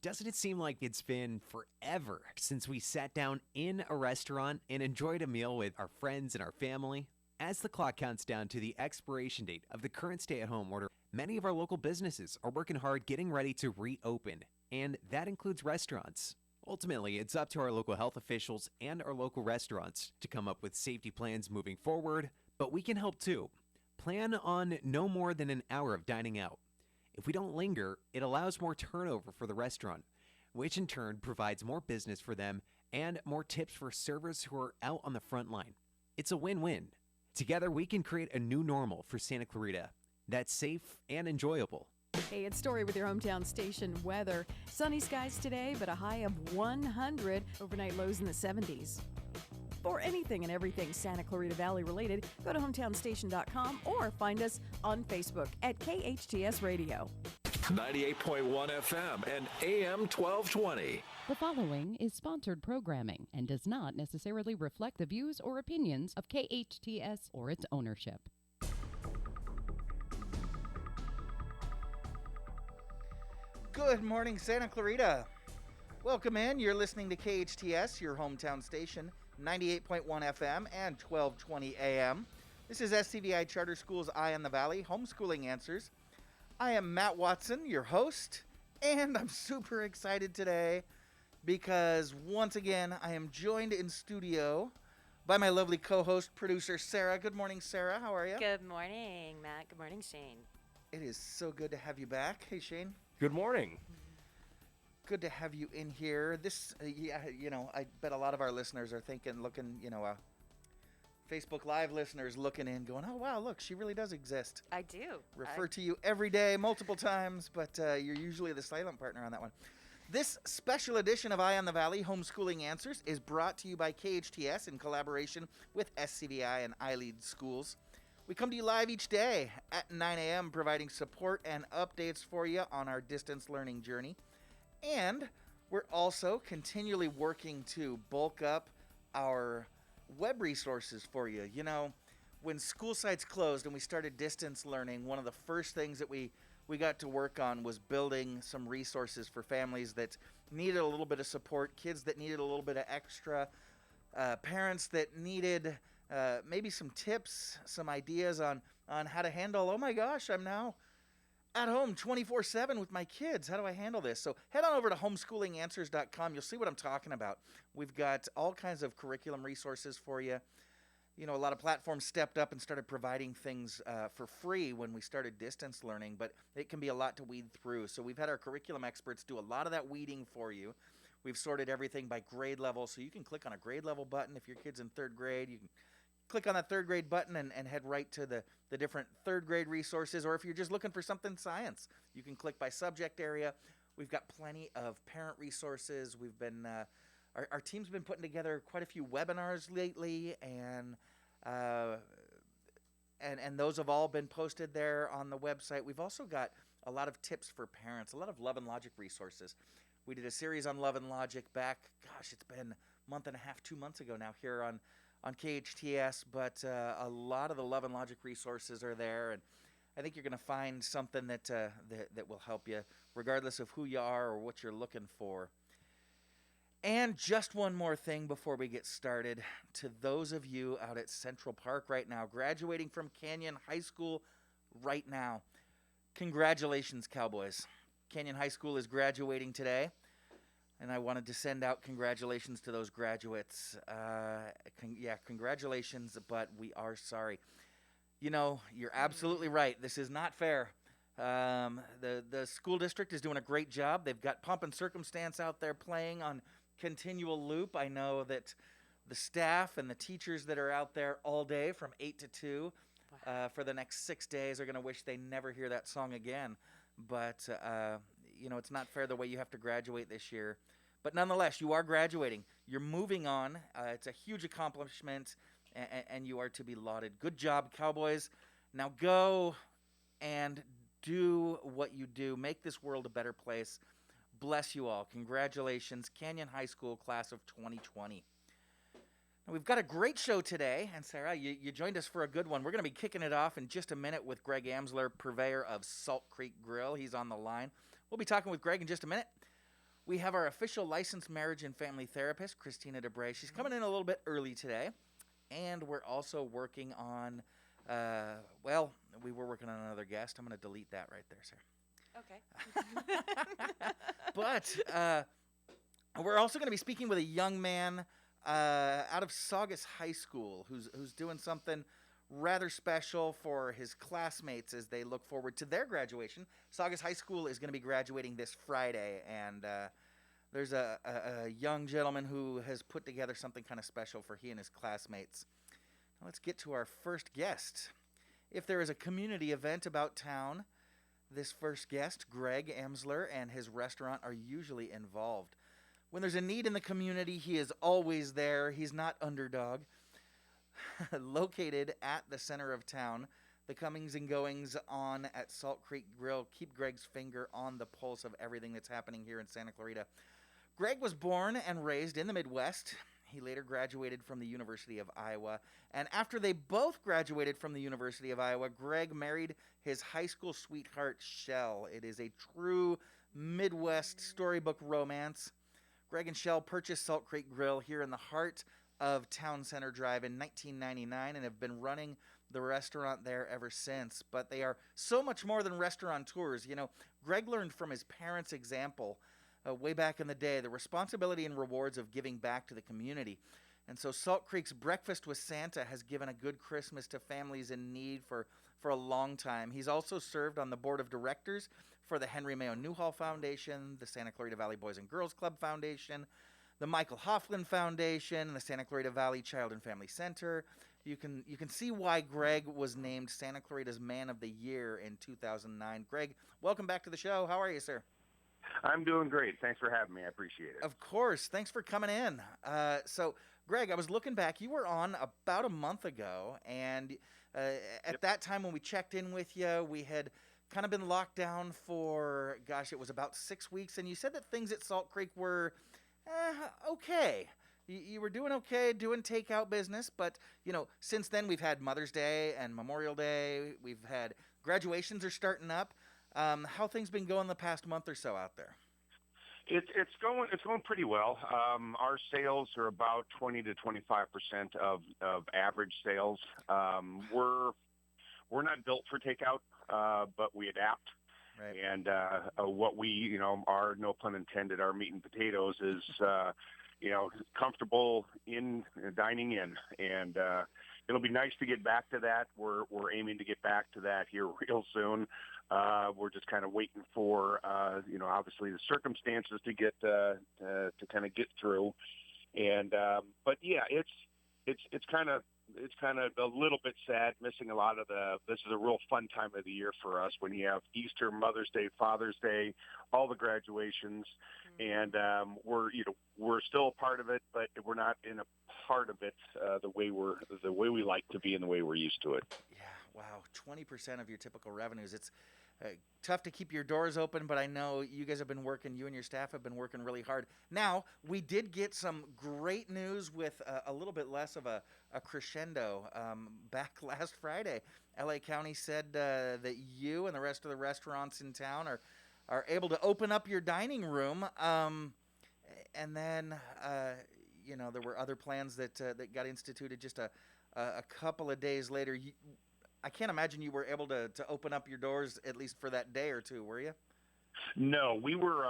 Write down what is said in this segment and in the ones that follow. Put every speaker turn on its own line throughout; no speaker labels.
Doesn't it seem like it's been forever since we sat down in a restaurant and enjoyed a meal with our friends and our family? As the clock counts down to the expiration date of the current stay-at-home order, many of our local businesses are working hard getting ready to reopen, and that includes restaurants. Ultimately, it's up to our local health officials and our local restaurants to come up with safety plans moving forward, but we can help too. Plan on no more than an hour of dining out. If we don't linger, it allows more turnover for the restaurant, which in turn provides more business for them and more tips for servers who are out on the front line. It's a win-win. Together, we can create a new normal for Santa Clarita that's safe and enjoyable.
Hey, it's Story with your hometown station weather. Sunny skies today, but a high of 100. Overnight lows in the 70s. For anything and everything Santa Clarita Valley related, go to hometownstation.com or find us on Facebook at KHTS Radio.
98.1 FM and AM 1220.
The following is sponsored programming and does not necessarily reflect the views or opinions of KHTS or its ownership.
Good morning, Santa Clarita. Welcome in. You're listening to KHTS, your hometown station, 98.1 FM and 1220 AM. This is SCVi Charter School's Eye on the Valley, Homeschooling Answers. I am Matt Watson, your host, and I'm super excited today because once again, I am joined in studio by my lovely co-host, producer, Sara. Good morning, Sara. How are you?
Good morning, Matt. Good morning, Shane.
It is so good to have you back. Hey, Shane.
Good morning.
Good to have you in here. This, I bet a lot of our listeners are thinking, looking, Facebook Live listeners looking in, going, oh, wow, look, she really does exist.
I do.
Refer to you every day, multiple times, but you're usually the silent partner on that one. This special edition of Eye on the Valley, Homeschooling Answers, is brought to you by KHTS in collaboration with SCVi and iLEAD schools. We come to you live each day at 9 a.m., providing support and updates for you on our distance learning journey. And we're also continually working to bulk up our web resources for you. You know, when school sites closed and we started distance learning, one of the first things that we got to work on was building some resources for families that needed a little bit of support, kids that needed a little bit of extra, parents that needed maybe some tips, some ideas on how to handle, oh my gosh, I'm now at home 24/7 with my kids. How do I handle this? So head on over to homeschoolinganswers.com. You'll see what I'm talking about. We've got all kinds of curriculum resources for you. You know, a lot of platforms stepped up and started providing things for free when we started distance learning, but it can be a lot to weed through. So we've had our curriculum experts do a lot of that weeding for you. We've sorted everything by grade level, so you can click on a grade level button. If your kid's in third grade, you can click on that third grade button and head right to the different third grade resources. Or if you're just looking for something science, you can click by subject area. We've got plenty of parent resources. We've been our team's been putting together quite a few webinars lately, and those have all been posted there on the website. We've also got a lot of tips for parents, a lot of Love and Logic resources. We did a series on Love and Logic back, gosh, it's been a month and a half, 2 months ago now here on KHTS, but a lot of the Love and Logic resources are there, and I think you're going to find something that will help you, regardless of who you are or what you're looking for. And just one more thing before we get started. To those of you out at Central Park right now, graduating from Canyon High School right now, congratulations, Cowboys. Canyon High School is graduating today. And I wanted to send out congratulations to those graduates. Congratulations, but we are sorry. You know, you're absolutely right. This is not fair. The school district is doing a great job. They've got Pomp and Circumstance out there playing on continual loop. I know that the staff and the teachers that are out there all day from 8 to 2 for the next 6 days are going to wish they never hear that song again. But it's not fair the way you have to graduate this year. But nonetheless, you are graduating. You're moving on. It's a huge accomplishment, and you are to be lauded. Good job, Cowboys. Now go and do what you do. Make this world a better place. Bless you all. Congratulations, Canyon High School class of 2020. Now, we've got a great show today, and Sara, you joined us for a good one. We're going to be kicking it off in just a minute with Greg Amsler, purveyor of Salt Creek Grille. He's on the line. We'll be talking with Greg in just a minute. we have our official licensed marriage and family therapist, Kristina de Bree. She's coming in a little bit early today. And we're also working on, we were working on another guest. I'm going to delete that right there, Sarah.
Okay.
But we're also going to be speaking with a young man out of Saugus High School who's doing something rather special for his classmates as they look forward to their graduation. Saugus High School is going to be graduating this Friday, and there's a young gentleman who has put together something kind of special for he and his classmates. Now let's get to our first guest. If there is a community event about town, this first guest, Greg Amsler, and his restaurant are usually involved. When there's a need in the community, he is always there. He's not underdog. Located at the center of town, the comings and goings on at Salt Creek Grille keep Greg's finger on the pulse of everything that's happening here in Santa Clarita. Greg was born and raised in the Midwest. He later graduated from the University of Iowa. And after they both graduated from the University of Iowa, Greg married his high school sweetheart, Shell. It is a true Midwest storybook romance. Greg and Shell purchased Salt Creek Grille here in the heart of Town Center Drive in 1999 and have been running the restaurant there ever since. But they are so much more than restaurateurs. You know, Greg learned from his parents' example way back in the day, the responsibility and rewards of giving back to the community. And so Salt Creek's Breakfast with Santa has given a good Christmas to families in need for a long time. He's also served on the board of directors for the Henry Mayo Newhall Foundation, the Santa Clarita Valley Boys and Girls Club Foundation, the Michael Hofflin Foundation, and the Santa Clarita Valley Child and Family Center. You can see why Greg was named Santa Clarita's Man of the Year in 2009. Greg, welcome back to the show. How are you, sir?
I'm doing great. Thanks for having me. I appreciate it.
Of course. Thanks for coming in. So, Greg, I was looking back. You were on about a month ago, and at that time when we checked in with you, we had kind of been locked down for, it was about 6 weeks, and you said that things at Salt Creek were okay. You were doing okay, doing takeout business, but, since then we've had Mother's Day and Memorial Day. We've had graduations are starting up. How things been going the past month or so out there?
It's going pretty well. Our sales are about 20 to 25% of average sales. We're not built for takeout, but we adapt.
Right.
And what we, our, no pun intended, our meat and potatoes is, comfortable in dining in. And it'll be nice to get back to that. We're aiming to get back to that here real soon. We're just kind of waiting for, obviously the circumstances to get to kind of get through. And but yeah, it's kind of a little bit sad missing a lot of this is a real fun time of the year for us when you have Easter, Mother's Day, Father's Day, all the graduations, and we're still a part of it, but we're not in a part of it the way we like to be and the way we're used to it.
Yeah, wow, 20% of your typical revenues. It's tough to keep your doors open, but I know you guys have been working, you and your staff have been working really hard. Now, we did get some great news with a little bit less of a crescendo back last Friday. LA County said that you and the rest of the restaurants in town are able to open up your dining room. And then, there were other plans that got instituted just a couple of days later. I can't imagine you were able to open up your doors at least for that day or two, were you?
No, we were,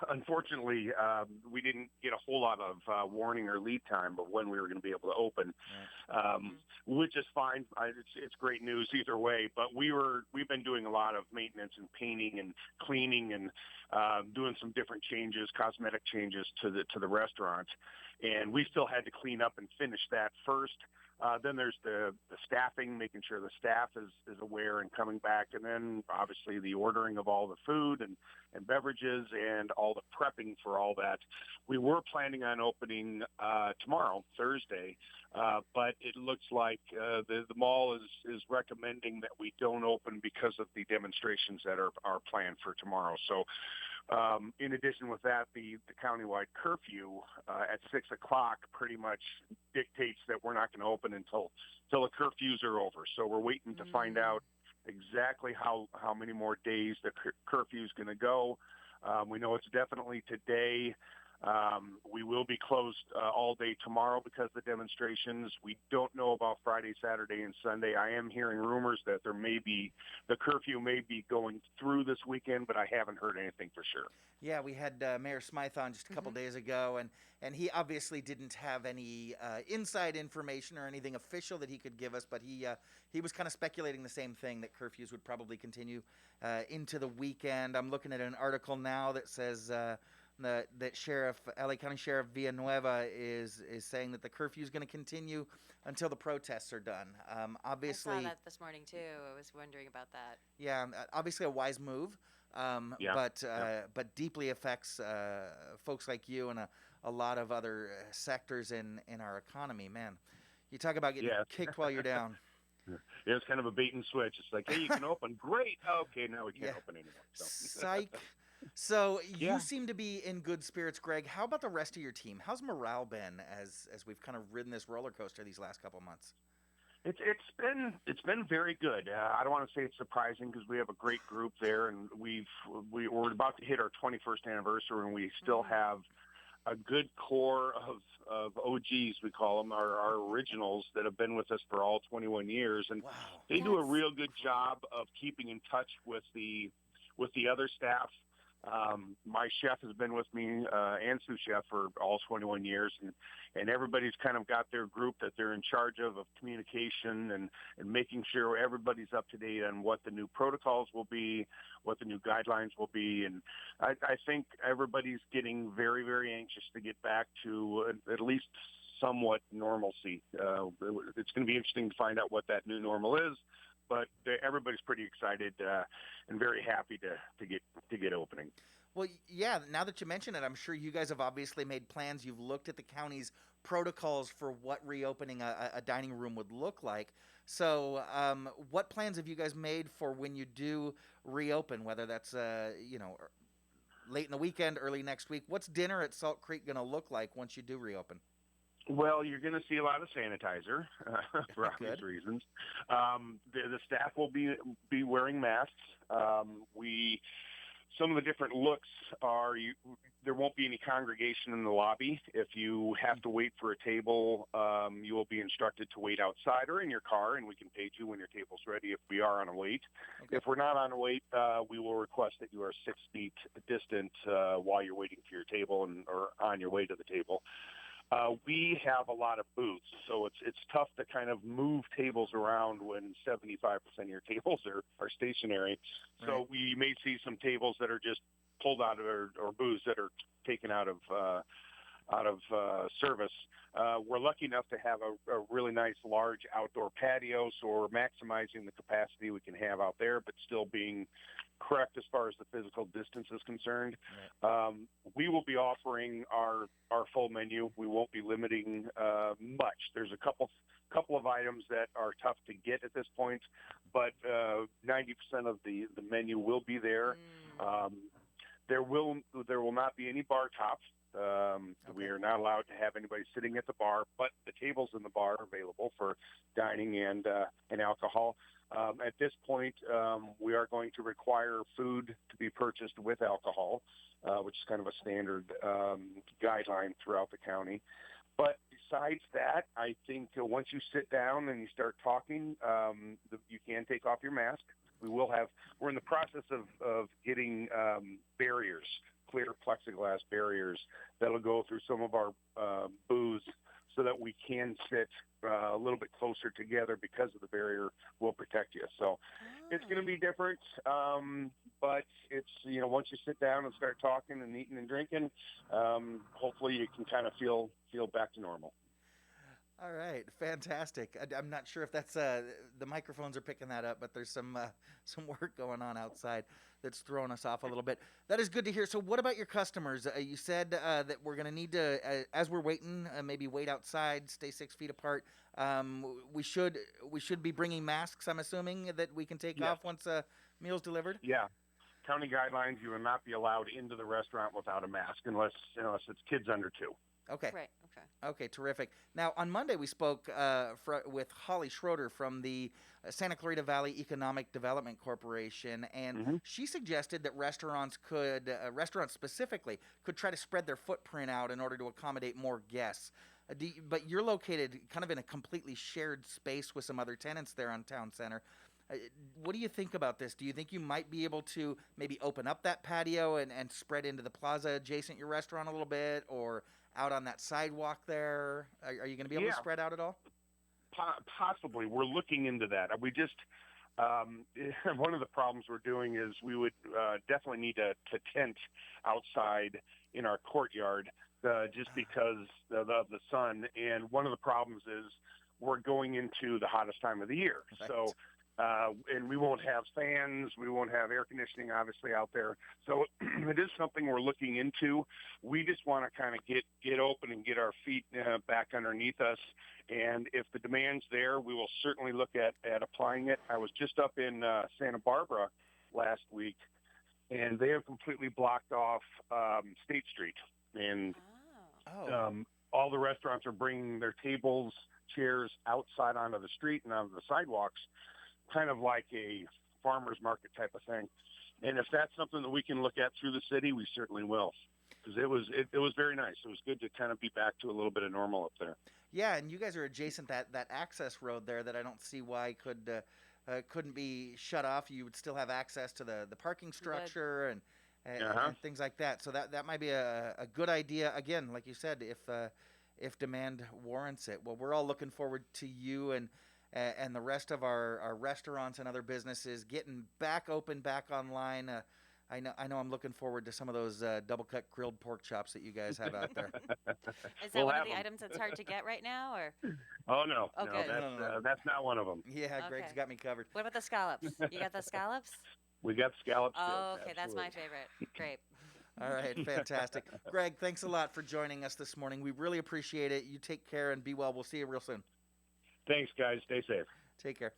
unfortunately, we didn't get a whole lot of warning or lead time of when we were going to be able to open, which is fine. It's great news either way, but we've been doing a lot of maintenance and painting and cleaning and doing some different changes, cosmetic changes to the restaurant, and we still had to clean up and finish that first. Then there's the staffing, making sure the staff is aware and coming back, and then obviously the ordering of all the food and beverages and all the prepping for all that. We were planning on opening tomorrow, Thursday, but it looks like the mall is recommending that we don't open because of the demonstrations that are planned for tomorrow. So in addition with that, the countywide curfew at 6 o'clock pretty much dictates that we're not going to open until the curfews are over. So we're waiting to find out exactly how many more days the curfew is going to go. We know it's definitely today. We will be closed all day tomorrow because of the demonstrations. We don't know about Friday, Saturday, and Sunday. I am hearing rumors that the curfew may be going through this weekend, but I haven't heard anything for sure.
Yeah, we had Mayor Smythe on just a couple days ago, and he obviously didn't have any inside information or anything official that he could give us, but he was kind of speculating the same thing, that curfews would probably continue into the weekend. I'm looking at an article now that says that LA County Sheriff Villanueva is saying that the curfew is going to continue until the protests are done. Obviously,
I saw that this morning too. I was wondering about that.
Yeah, obviously a wise move, but deeply affects folks like you and a lot of other sectors in our economy. Man, you talk about getting kicked while you're down.
Yeah, it's kind of a bait and switch. It's like, hey, you can open. Great. Okay, now we can't open anymore. So.
Psych. So you seem to be in good spirits, Greg. How about the rest of your team? How's morale been as we've kind of ridden this roller coaster these last couple months?
It's been very good. I don't want to say it's surprising because we have a great group there, and we're about to hit our 21st anniversary, and we still have a good core of OGs, we call them, our originals that have been with us for all 21 years, and they do a real good job of keeping in touch with the other staff. My chef has been with me and sous chef for all 21 years, and everybody's kind of got their group that they're in charge of communication and making sure everybody's up to date on what the new protocols will be, what the new guidelines will be. And I think everybody's getting very, very anxious to get back to at least somewhat normalcy. It's going to be interesting to find out what that new normal is. But everybody's pretty excited and very happy to get opening.
Well, yeah, now that you mention it, I'm sure you guys have obviously made plans. You've looked at the county's protocols for what reopening a dining room would look like. So what plans have you guys made for when you do reopen, whether that's, late in the weekend, early next week? What's dinner at Salt Creek going to look like once you do reopen?
Well, you're going to see a lot of sanitizer for obvious reasons. The staff will be wearing masks. Some of the different looks are there won't be any congregation in the lobby. If you have to wait for a table, you will be instructed to wait outside or in your car, and we can page you when your table's ready if we are on a wait. Okay. If we're not on a wait, we will request that you are 6 feet distant while you're waiting for your table or on your way to the table. We have a lot of booths, so it's tough to kind of move tables around when 75% of your tables are stationary. Right. So we may see some tables that are just pulled out of or booths that are taken out of service. We're lucky enough to have a really nice large outdoor patio, so we're maximizing the capacity we can have out there, but still being correct as far as the physical distance is concerned. Right. We will be offering our full menu. We won't be limiting much. There's a couple of items that are tough to get at this point, but 90% of the menu will be there. There will not be any bar tops. We are not allowed to have anybody sitting at the bar, but the tables in the bar are available for dining and alcohol. At this point, we are going to require food to be purchased with alcohol, which is kind of a standard guideline throughout the county. But besides that, I think once you sit down and you start talking, you can take off your mask. We're in the process of getting barriers, clear plexiglass barriers that'll go through some of our booths so that we can sit a little bit closer together because of the barrier will protect you. So it's going to be different, but it's, once you sit down and start talking and eating and drinking, hopefully you can kind of feel back to normal.
All right, fantastic. I'm not sure if that's the microphones are picking that up, but there's some work going on outside that's throwing us off a little bit. That is good to hear. So what about your customers? You said that we're going to need to, as we're waiting, maybe wait outside, stay 6 feet apart. We should be bringing masks, I'm assuming, that we can take off once a meal's delivered?
Yeah. County guidelines, you will not be allowed into the restaurant without a mask unless it's kids under 2.
Okay.
Right. Okay.
Okay, terrific. Now, on Monday, we spoke with Holly Schroeder from the Santa Clarita Valley Economic Development Corporation, and she suggested that restaurants specifically could try to spread their footprint out in order to accommodate more guests. But you're located kind of in a completely shared space with some other tenants there on Town Center. What do you think about this? Do you think you might be able to maybe open up that patio and spread into the plaza adjacent your restaurant a little bit, or out on that sidewalk there? Are you going to be able to spread out at all?
Possibly. We're looking into that. We just, one of the problems we're doing is we would definitely need to tent outside in our courtyard just because of the sun. And one of the problems is we're going into the hottest time of the year.
Right.
So, and we won't have fans, we won't have air conditioning, obviously, out there. So it is something we're looking into. We just want to kind of get open and get our feet back underneath us. And if the demand's there, we will certainly look at applying it. I was just up in Santa Barbara last week, and they have completely blocked off State Street. And all the restaurants are bringing their tables, chairs outside onto the street and onto the sidewalks, kind of like a farmer's market type of thing. And if that's something that we can look at through the city, we certainly will. Because it was very nice. It was good to kind of be back to a little bit of normal up there.
Yeah, and you guys are adjacent that access road there that I don't see why couldn't be shut off. You would still have access to the parking structure and things like that. So that might be a good idea. Again, like you said, if demand warrants it. Well, we're all looking forward to you and the rest of our restaurants and other businesses getting back open, back online. I know I'm looking forward to some of those double-cut grilled pork chops that you guys have out there.
Is that one of the items that's hard to get right now, or?
Oh, no.
Okay.
No, that's not one of them.
Yeah, Greg's got me covered.
What about the scallops? You got the scallops?
We got scallops.
Oh, okay.
Absolutely.
That's my favorite. Great.
All right, fantastic. Greg, thanks a lot for joining us this morning. We really appreciate it. You take care and be well. We'll see you real soon.
Thanks, guys. Stay safe.
Take care.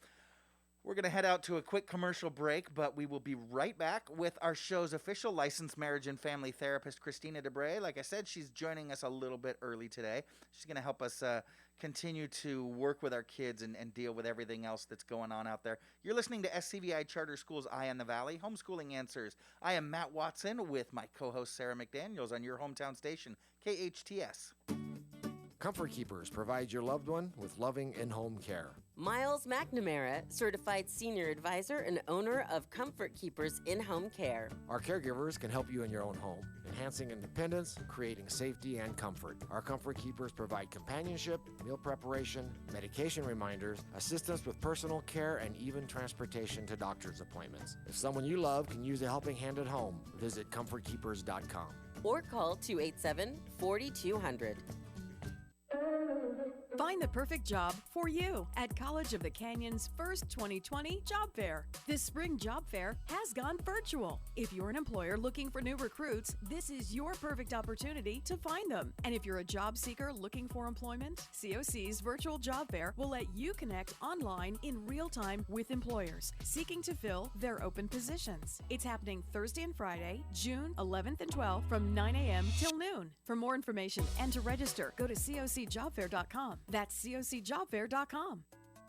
We're going to head out to a quick commercial break, but we will be right back with our show's official licensed marriage and family therapist, Kristina de Bree. Like I said, she's joining us a little bit early today. She's going to help us continue to work with our kids and deal with everything else that's going on out there. You're listening to SCVi Charter School's Eye on the Valley, Homeschooling Answers. I am Matt Watson with my co-host Sara McDaniels on your hometown station, KHTS.
Comfort Keepers provides your loved one with loving in-home care.
Miles McNamara, certified senior advisor and owner of Comfort Keepers in-home care.
Our caregivers can help you in your own home, enhancing independence, creating safety and comfort. Our Comfort Keepers provide companionship, meal preparation, medication reminders, assistance with personal care, and even transportation to doctor's appointments. If someone you love can use a helping hand at home, visit comfortkeepers.com.
Or call 287-4200.
Find the perfect job for you at College of the Canyon's first 2020 job fair. This spring job fair has gone virtual. If you're an employer looking for new recruits, this is your perfect opportunity to find them. And if you're a job seeker looking for employment, COC's virtual job fair will let you connect online in real time with employers seeking to fill their open positions. It's happening Thursday and Friday, June 11th and 12th from 9 a.m. till noon. For more information and to register, go to cocjobfair.com. That's cocjobfair.com.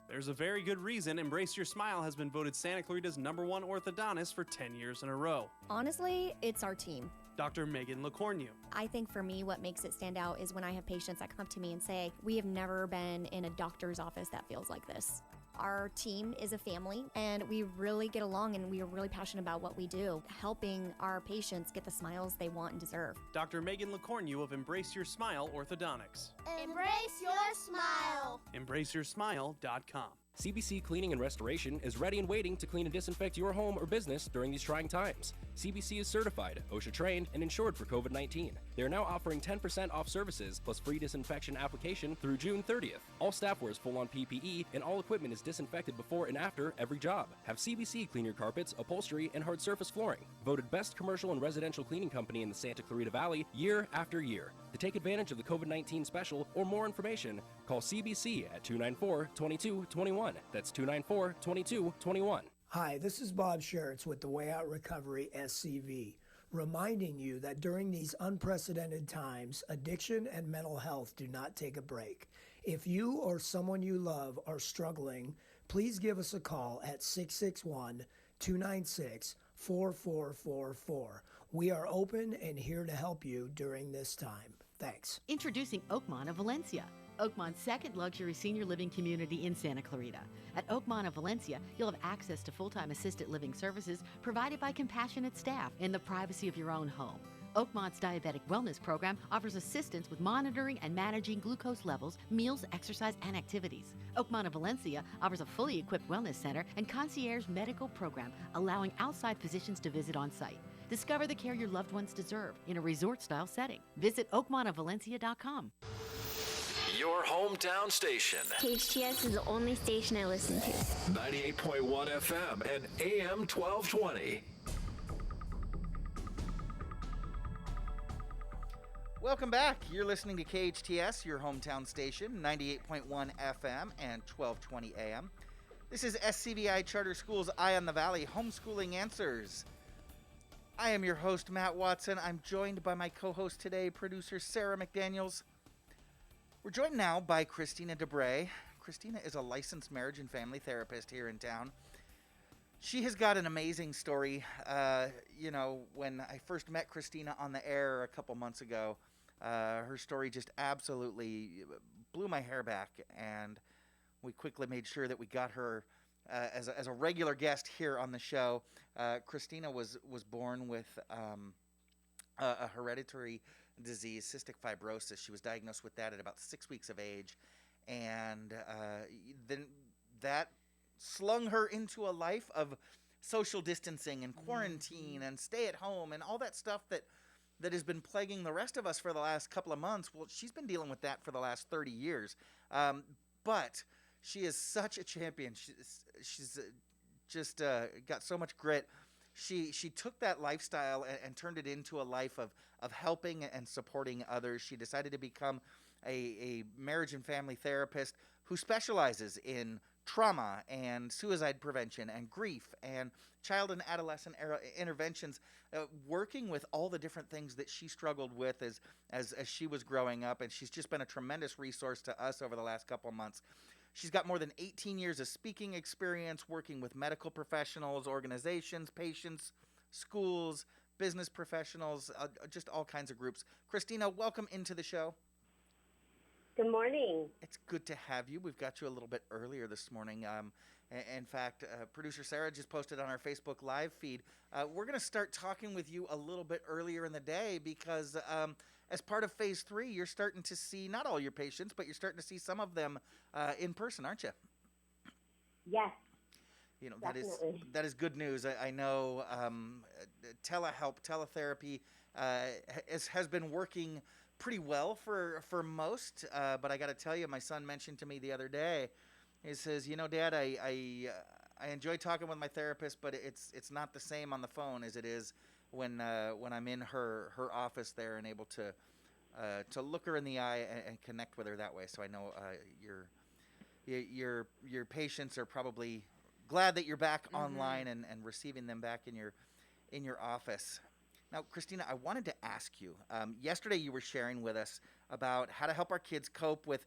There's a very good reason Embrace Your Smile has been voted Santa Clarita's #1 orthodontist for 10 years in a row.
Honestly, it's our team.
Dr. Megan LeCornu.
I think for me, what makes it stand out is when I have patients that come up to me and say, we have never been in a doctor's office that feels like this. Our team is a family, and we really get along, and we are really passionate about what we do, helping our patients get the smiles they want and deserve.
Dr. Megan LeCornu of Embrace Your Smile Orthodontics.
Embrace your smile.
EmbraceYourSmile.com.
CBC Cleaning and Restoration is ready and waiting to clean and disinfect your home or business during these trying times. CBC is certified, OSHA trained, and insured for COVID-19. They are now offering 10% off services plus free disinfection application through June 30th. All staff wears full-on PPE, and all equipment is disinfected before and after every job. Have CBC clean your carpets, upholstery, and hard surface flooring. Voted best commercial and residential cleaning company in the Santa Clarita Valley year after year. To take advantage of the COVID-19 special or more information, call CBC at 294-2221. That's 294-2221.
Hi, this is Bob Schertz with the Way Out Recovery SCV. reminding you that during these unprecedented times, addiction and mental health do not take a break. If you or someone you love are struggling, please give us a call at 661-296-4444. We are open and here to help you during this time. Thanks.
Introducing Oakmont of Valencia, Oakmont's second luxury senior living community in Santa Clarita. At Oakmont of Valencia, you'll have access to full-time assisted living services provided by compassionate staff in the privacy of your own home. Oakmont's Diabetic Wellness Program offers assistance with monitoring and managing glucose levels, meals, exercise, and activities. Oakmont of Valencia offers a fully equipped wellness center and concierge medical program, allowing outside physicians to visit on site. Discover the care your loved ones deserve in a resort-style setting. Visit oakmontofvalencia.com.
Your hometown station.
KHTS is the only station I listen to.
98.1 FM and AM 1220.
Welcome back. You're listening to KHTS, your hometown station, 98.1 FM and 1220 AM. This is SCVi Charter Schools Eye on the Valley Homeschooling Answers. I am your host, Matt Watson. I'm joined by my co-host today, producer Sara McDaniels. We're joined now by Kristina de Bree. Kristina is a licensed marriage and family therapist here in town. She has got an amazing story. When I first met Kristina on the air a couple months ago, her story just absolutely blew my hair back, and we quickly made sure that we got her as a regular guest here on the show. Kristina was born with a hereditary disease, cystic fibrosis. She was diagnosed with that at about 6 weeks of age, and then that slung her into a life of social distancing and quarantine and stay at home and all that stuff that has been plaguing the rest of us for the last couple of months. Well, she's been dealing with that for the last 30 years. But she is such a champion. She's just got so much grit. She took that lifestyle and turned it into a life of helping and supporting others. She decided to become a marriage and family therapist who specializes in trauma and suicide prevention and grief and child and adolescent interventions, working with all the different things that she struggled with as she was growing up. And she's just been a tremendous resource to us over the last couple of months. She's got more than 18 years of speaking experience working with medical professionals, organizations, patients, schools, business professionals, just all kinds of groups. Kristina, welcome into the show.
Good morning.
It's good to have you. We've got you a little bit earlier this morning. In fact, producer Sara just posted on our Facebook Live feed. We're going to start talking with you a little bit earlier in the day because as part of Phase 3, you're starting to see not all your patients, but you're starting to see some of them in person, aren't you?
Yes.
Definitely. that is good news. I know telehelp, teletherapy has been working pretty well for most, but I got to tell you, my son mentioned to me the other day, he says, Dad, I enjoy talking with my therapist, but it's not the same on the phone as it is when I'm in her office there and able to look her in the eye and connect with her that way. So I know your patients are probably glad that you're back online and receiving them back in your office. Now, Kristina, I wanted to ask you, yesterday you were sharing with us about how to help our kids cope with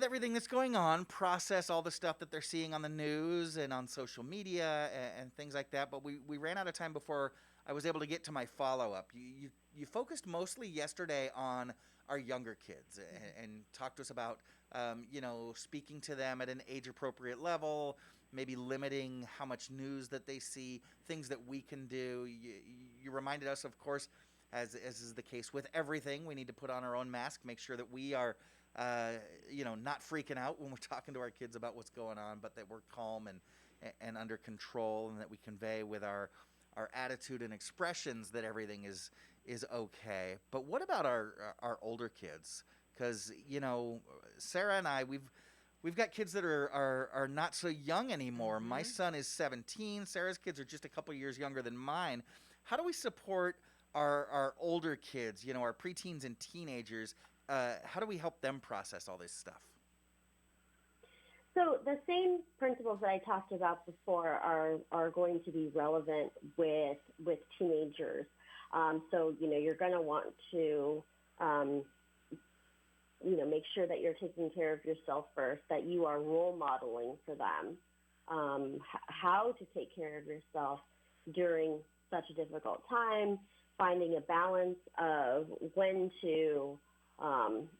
everything that's going on, process all the stuff that they're seeing on the news and on social media and things like that. But we ran out of time before I was able to get to my follow-up. You focused mostly yesterday on our younger kids and talked to us about, speaking to them at an age-appropriate level, maybe limiting how much news that they see, things that we can do. You reminded us, of course, as is the case with everything, we need to put on our own mask, make sure that we are, not freaking out when we're talking to our kids about what's going on, but that we're calm and under control, and that we convey with our attitude and expressions that everything is okay. But what about our older kids? Because, Sara and I, we've got kids that are not so young anymore. My son is 17. Sarah's kids are just a couple years younger than mine. How do we support our older kids, our preteens and teenagers? How do we help them process all this stuff?
So the same principles that I talked about before are going to be relevant with teenagers. So, you're going to want to, make sure that you're taking care of yourself first, that you are role modeling for them how to take care of yourself during such a difficult time, finding a balance of when to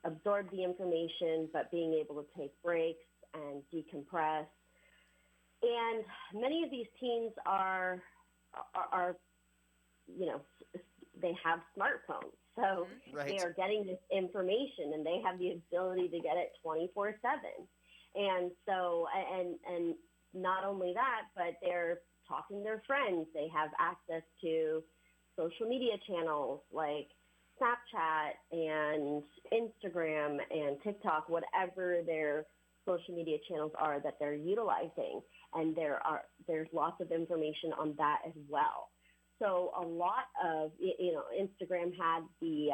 absorb the information, but being able to take breaks and decompress. And many of these teens are they have smartphones. So They are getting this information, and they have the ability to get it 24/7. And so, and not only that, but they're talking to their friends. They have access to social media channels like Snapchat and Instagram and TikTok, whatever their social media channels are that they're utilizing. And there's lots of information on that as well. So a lot of, Instagram had the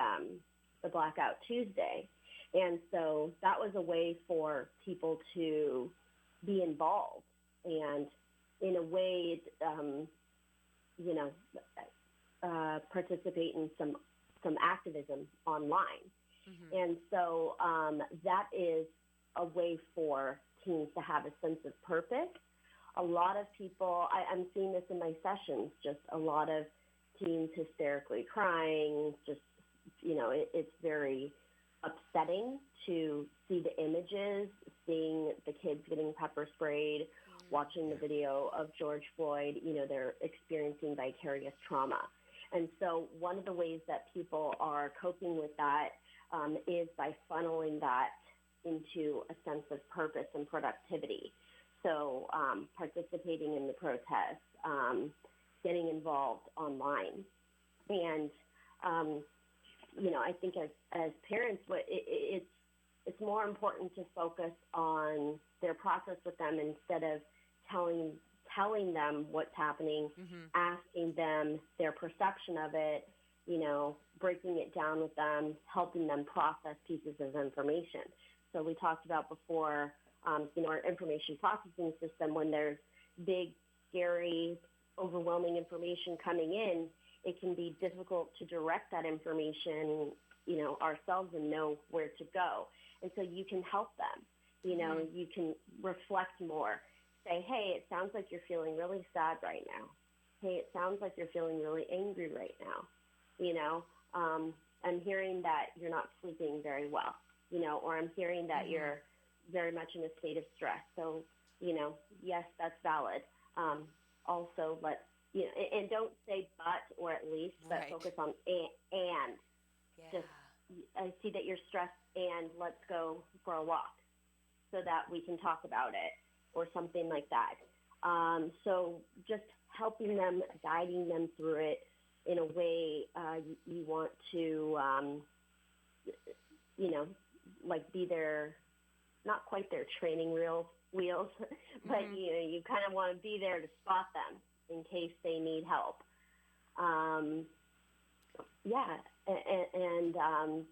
Blackout Tuesday. And so that was a way for people to be involved and in a way, participate in some activism online. Mm-hmm. And so that is a way for teens to have a sense of purpose. A lot of people, I'm seeing this in my sessions, just a lot of teens hysterically crying, just, it's very upsetting to see the images, seeing the kids getting pepper sprayed, watching the video of George Floyd, they're experiencing vicarious trauma. And so one of the ways that people are coping with that is by funneling that into a sense of purpose and productivity. So participating in the protests, getting involved online. And, I think as parents, it's more important to focus on their process with them instead of telling them what's happening, asking them their perception of it, breaking it down with them, helping them process pieces of information. So we talked about before, our information processing system, when there's big, scary, overwhelming information coming in, it can be difficult to direct that information, ourselves and know where to go. And so you can help them, you can reflect more. Say, hey, it sounds like you're feeling really sad right now. Hey, it sounds like you're feeling really angry right now. I'm hearing that you're not sleeping very well, or I'm hearing that you're very much in a state of stress. So, yes, that's valid. Also, and don't say but or at least, but focus on and. Yeah. Just, I see that you're stressed, and let's go for a walk so that we can talk about it, or something like that. So just helping them, guiding them through it in a way you want to, be their, not quite their training wheels, but you kind of want to be there to spot them in case they need help. And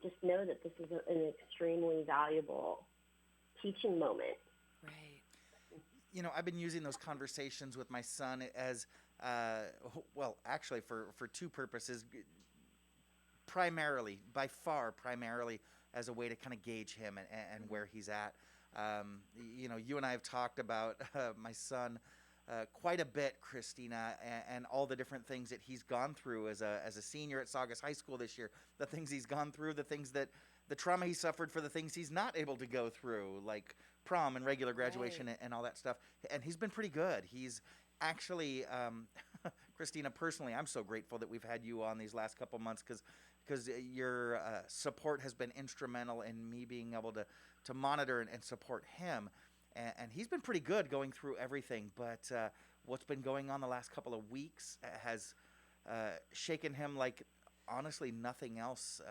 just know that this is an extremely valuable teaching moment.
Right. I've been using those conversations with my son as, actually for two purposes. Primarily as a way to kind of gauge him and where he's at. You and I have talked about my son quite a bit, Kristina, and all the different things that he's gone through as a senior at Saugus High School this year, the things he's gone through, the trauma he suffered for the things he's not able to go through, like prom and regular graduation and all that stuff. And he's been pretty good. He's actually, Kristina, personally, I'm so grateful that we've had you on these last couple months because your support has been instrumental in me being able to monitor and support him. And he's been pretty good going through everything. But what's been going on the last couple of weeks has shaken him like, honestly, nothing else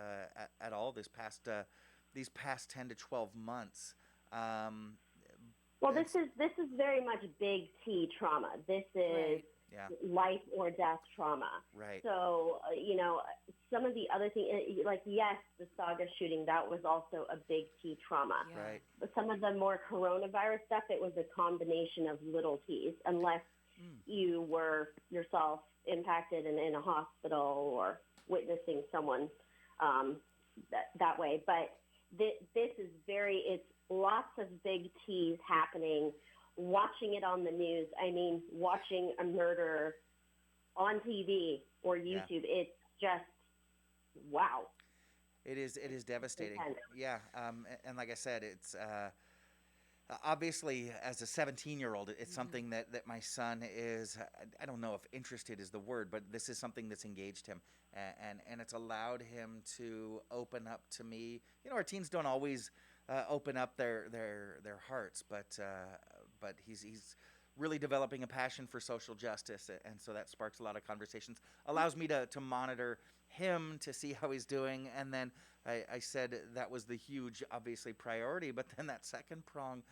at all these past 10 to 12 months.
This is very much big T trauma. This is life or death trauma.
Right.
So, some of the other things, yes, the Saugus shooting, that was also a big T trauma.
Yeah. Right.
But some of the more coronavirus stuff, it was a combination of little T's, unless you were yourself impacted and in a hospital or, witnessing someone that way. But this is it's lots of big T's happening. Watching it on the news, I mean, watching a murder on TV or YouTube, it's just, wow.
It is devastating.
Intense.
Yeah, and like I said, it's obviously as a 17-year-old, it's something that my son is, I don't know if interested is the word, but this is something that's engaged him, and it's allowed him to open up to me. You know, our teens don't always open up their hearts, but he's really developing a passion for social justice, and so that sparks a lot of conversations. Allows me to monitor him to see how he's doing, and then I said that was the huge, obviously, priority, but then that second prong,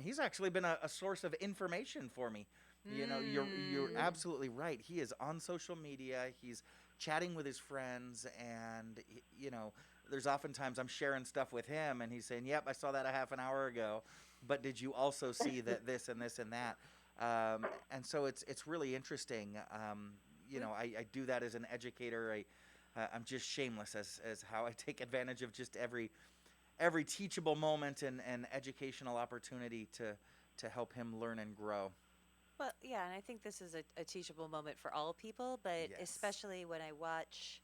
he's actually been a source of information for me. You know, you're absolutely right. He is on social media. He's chatting with his friends, and you know, there's oftentimes I'm sharing stuff with him, and he's saying, "Yep, I saw that a half an hour ago, but did you also see that this and this and that?" And so it's really interesting. You know, I do that as an educator. I'm just shameless as how I take advantage of just every teachable moment and educational opportunity to help him learn and grow.
Well, yeah, and I think this is a teachable moment for all people, but
Yes.
especially when I watch,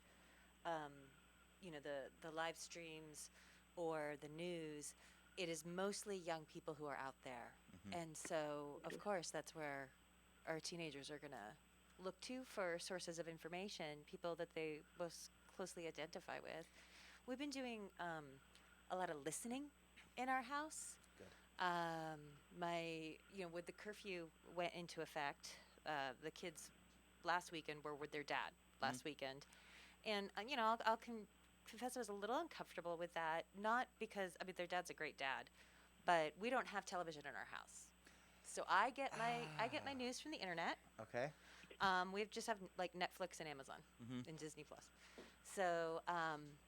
you know, the live streams or the news, it is mostly young people who are out there. And so, of course, that's where our teenagers are going to look to for sources of information, people that they most closely identify with. We've been doing a lot of listening in our house.
Good.
When the curfew went into effect, the kids last weekend were with their dad last weekend. And, you know, I'll confess I was a little uncomfortable with that, not because, I mean, their dad's a great dad, but we don't have television in our house. So I get my news from the internet.
Okay.
We just have like Netflix and Amazon and Disney Plus. So,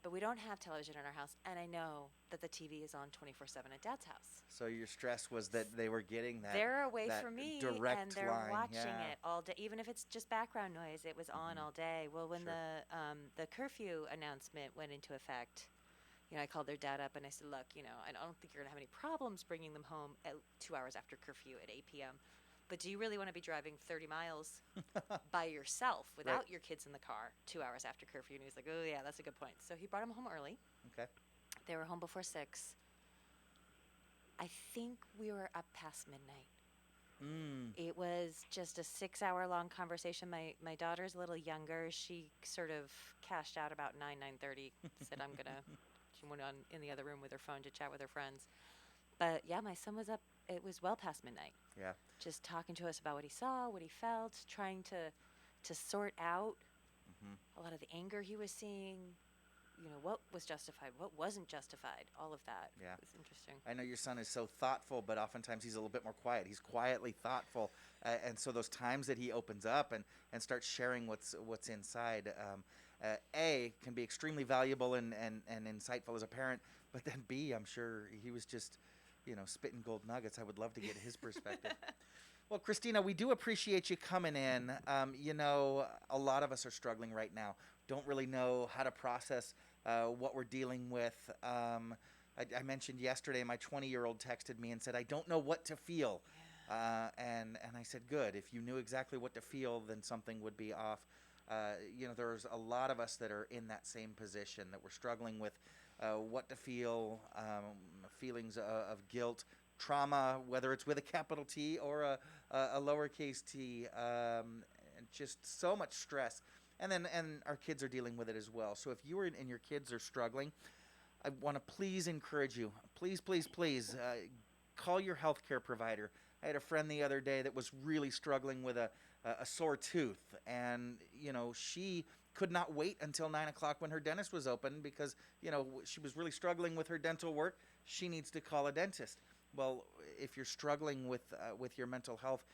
but we don't have television in our house, and I know that the TV is on 24/7 at Dad's house.
So your stress was that they were getting that.
They're away
that
from me,
direct
and they're
line.
watching
Yeah.
it all day, even if it's just background noise. It was on all day. Well, when the curfew announcement went into effect, you know, I called their dad up and I said, "Look, you know, I don't think you're gonna have any problems bringing them home at 2 hours after curfew at 8 p.m. But do you really want to be driving 30 miles by yourself without your kids in the car 2 hours after curfew?" And he was like, "Oh, yeah, that's a good point." So he brought them home early.
Okay.
They were home before 6. I think we were up past midnight. It was just a 6-hour-long conversation. My daughter's a little younger. She sort of cashed out about 9:30. Said, she went on in the other room with her phone to chat with her friends. But yeah, my son was up. It was well past midnight.
Yeah.
Just talking to us about what he saw, what he felt, trying to sort out a lot of the anger he was seeing. You know, what was justified, what wasn't justified, all of that.
Yeah.
It was interesting.
I know your son is so thoughtful, but oftentimes he's a little bit more quiet. He's quietly thoughtful, and so those times that he opens up and starts sharing what's inside, can be extremely valuable and insightful as a parent, but then B, I'm sure he was just, you know, spitting gold nuggets. I would love to get his perspective. Well, Kristina, we do appreciate you coming in. You know, a lot of us are struggling right now. Don't really know how to process what we're dealing with. I mentioned yesterday, my 20-year-old texted me and said, "I don't know what to feel." And I said, good. If you knew exactly what to feel, then something would be off. You know, there's a lot of us that are in that same position, that we're struggling with what to feel, feelings of guilt, trauma, whether it's with a capital T or a lowercase t, and just so much stress. And our kids are dealing with it as well. So if you and your kids are struggling, I want to please encourage you. Please, call your healthcare provider. I had a friend the other day that was really struggling with a sore tooth, and you know, she could not wait until 9 o'clock when her dentist was open because, you know, she was really struggling with her dental work. She needs to call a dentist. Well, if you're struggling with your mental health,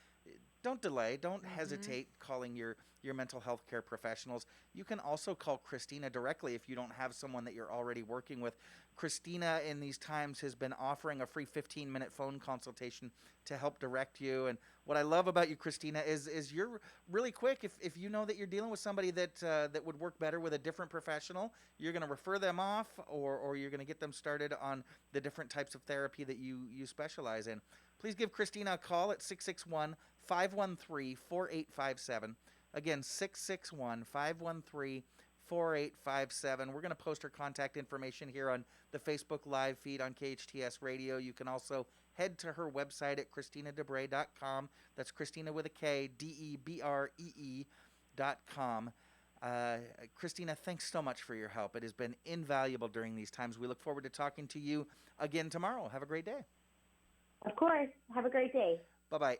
don't delay. Don't hesitate calling your your mental health care professionals. You can also call Kristina directly if you don't have someone that you're already working with. Kristina in these times has been offering a free 15-minute phone consultation to help direct you. And what I love about you, Kristina, is you're really quick. If you know that you're dealing with somebody that would work better with a different professional, you're going to refer them off, or you're going to get them started on the different types of therapy that you specialize in. Please give Kristina a call at 661-513-4857. Again, 661-513-4857. We're going to post her contact information here on the Facebook Live feed on KHTS Radio. You can also head to her website at KristinaDeBree.com. That's Kristina with a K, DeBree.com. Kristina, thanks so much for your help. It has been invaluable during these times. We look forward to talking to you again tomorrow. Have a great day.
Of course. Have a great day.
Bye-bye.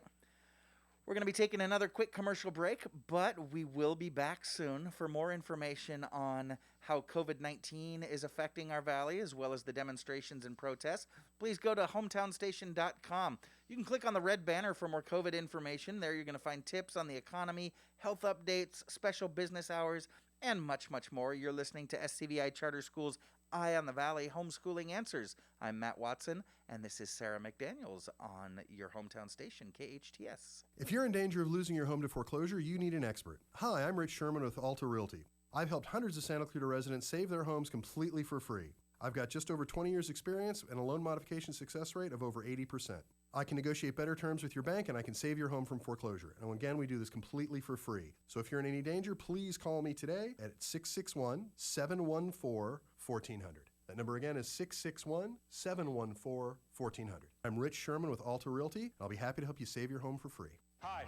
We're going to be taking another quick commercial break, but we will be back soon for more information on how COVID-19 is affecting our valley, as well as the demonstrations and protests. Please go to hometownstation.com. You can click on the red banner for more COVID information. There you're going to find tips on the economy, health updates, special business hours, and much, much more. You're listening to SCVi Charter School's Eye on the Valley Homeschooling Answers. I'm Matt Watson, and this is Sara McDaniels on your hometown station, KHTS.
If you're in danger of losing your home to foreclosure, you need an expert. Hi, I'm Rich Sherman with Alta Realty. I've helped hundreds of Santa Clarita residents save their homes completely for free. I've got just over 20 years experience and a loan modification success rate of over 80%. I can negotiate better terms with your bank, and I can save your home from foreclosure. And again, we do this completely for free. So if you're in any danger, please call me today at 661-714-1400. That number again is 661-714-1400. I'm Rich Sherman with Alta Realty. I'll be happy to help you save your home for free.
Hi,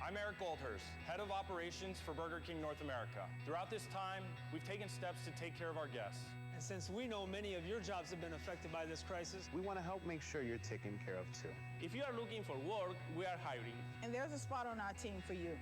I'm Eric Goldhurst, Head of Operations for Burger King North America. Throughout this time, we've taken steps to take care of our guests.
And since we know many of your jobs have been affected by this crisis,
we want to help make sure you're taken care of too.
If you are looking for work, we are hiring.
And there's a spot on our team for you.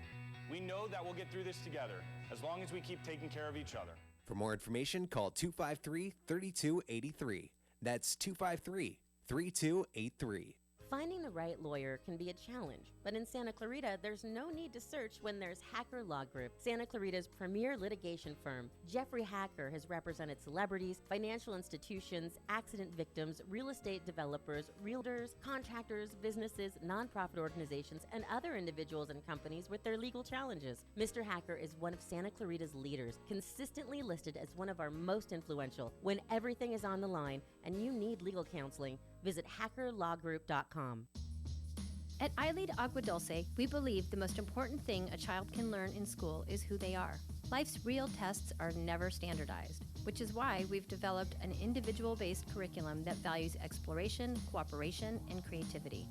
We know that we'll get through this together, as long as we keep taking care of each other.
For more information, call 253-3283. That's 253-3283.
Finding the right lawyer can be a challenge, but in Santa Clarita, there's no need to search when there's Hacker Law Group, Santa Clarita's premier litigation firm. Jeffrey Hacker has represented celebrities, financial institutions, accident victims, real estate developers, realtors, contractors, businesses, nonprofit organizations, and other individuals and companies with their legal challenges. Mr. Hacker is one of Santa Clarita's leaders, consistently listed as one of our most influential. When everything is on the line and you need legal counseling, visit hackerlawgroup.com.
At iLEAD Agua Dulce, we believe the most important thing a child can learn in school is who they are. Life's real tests are never standardized, which is why we've developed an individual-based curriculum that values exploration, cooperation, and creativity.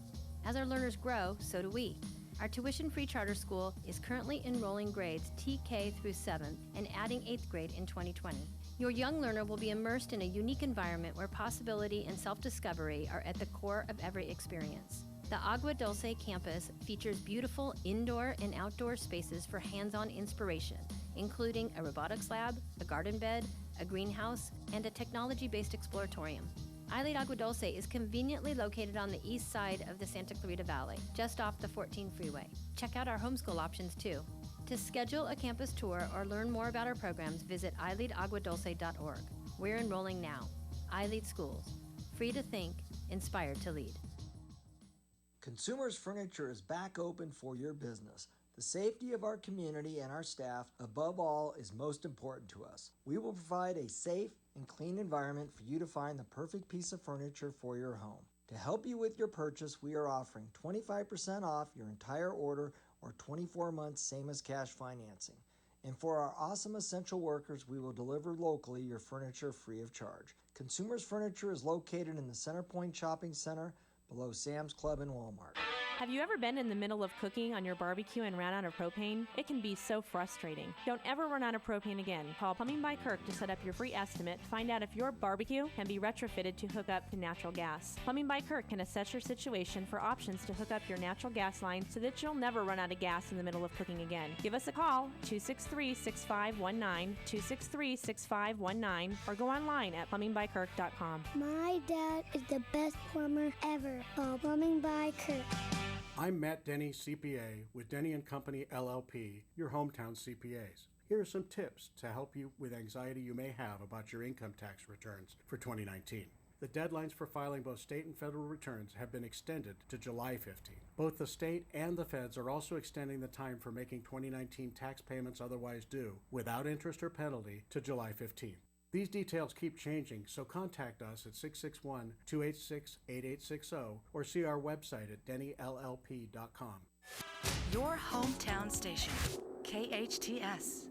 As our learners grow, so do we. Our tuition-free charter school is currently enrolling grades TK through 7th and adding 8th grade in 2020. Your young learner will be immersed in a unique environment where possibility and self-discovery are at the core of every experience. The Agua Dulce campus features beautiful indoor and outdoor spaces for hands-on inspiration, including a robotics lab, a garden bed, a greenhouse, and a technology-based exploratorium. iLEAD Agua Dulce is conveniently located on the east side of the Santa Clarita Valley, just off the 14 freeway. Check out our homeschool options too. To schedule a campus tour or learn more about our programs, visit iLeadAguadulce.org. We're enrolling now. iLEAD Schools. Free to think, inspired to lead.
Consumers Furniture is back open for your business. The safety of our community and our staff, above all, is most important to us. We will provide a safe and clean environment for you to find the perfect piece of furniture for your home. To help you with your purchase, we are offering 25% off your entire order or 24 months same as cash financing. And for our awesome essential workers, we will deliver locally your furniture free of charge. Consumers Furniture is located in the Center Point Shopping Center below Sam's Club and Walmart.
Have you ever been in the middle of cooking on your barbecue and ran out of propane? It can be so frustrating. Don't ever run out of propane again. Call Plumbing by Kirk to set up your free estimate. Find out if your barbecue can be retrofitted to hook up to natural gas. Plumbing by Kirk can assess your situation for options to hook up your natural gas line so that you'll never run out of gas in the middle of cooking again. Give us a call, 263-6519, 263-6519, or go online at plumbingbyKirk.com.
My dad is the best plumber ever. Call Plumbing by Kirk.
I'm Matt Denny, CPA, with Denny & Company, LLP, your hometown CPAs. Here are some tips to help you with anxiety you may have about your income tax returns for 2019. The deadlines for filing both state and federal returns have been extended to July 15. Both the state and the feds are also extending the time for making 2019 tax payments otherwise due, without interest or penalty, to July 15. These details keep changing, so contact us at 661-286-8860 or see our website at dennyllp.com.
Your hometown station, KHTS.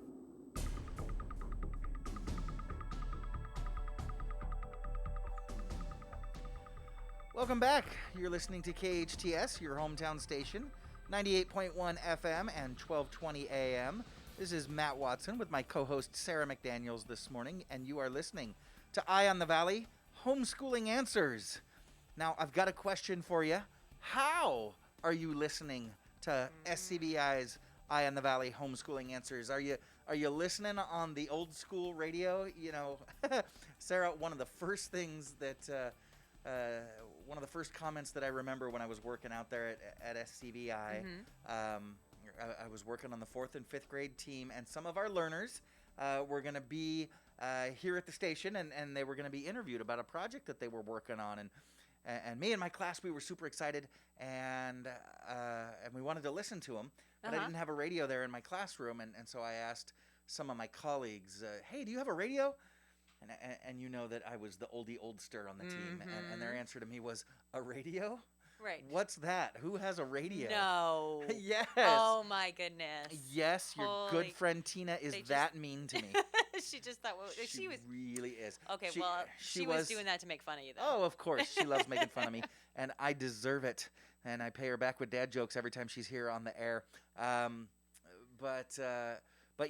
Welcome back. You're listening to KHTS, your hometown station, 98.1 FM and 1220 AM. This is Matt Watson with my co-host Sara McDaniels this morning, and you are listening to Eye on the Valley, Homeschooling Answers. Now, I've got a question for you. How are you listening to SCVi's Eye on the Valley, Homeschooling Answers? Are you listening on the old school radio? You know, Sara, one of the first things that one of the first comments that I remember when I was working out there at SCVi, I was working on the 4th and 5th grade team, and some of our learners were going to be here at the station, and they were going to be interviewed about a project that they were working on. And me and my class, we were super excited, and we wanted to listen to them, but I didn't have a radio there in my classroom, and so I asked some of my colleagues, hey, do you have a radio? And you know that I was the oldie oldster on the team, and their answer to me was, a radio?
Right.
What's that? Who has a radio?
No.
Yes.
Oh my goodness.
Yes, your good friend Tina is that mean to me.
She just thought she was
really is.
Okay, she was doing that to make fun of you, though.
Oh, of course. She loves making fun of me, and I deserve it. And I pay her back with dad jokes every time she's here on the air. But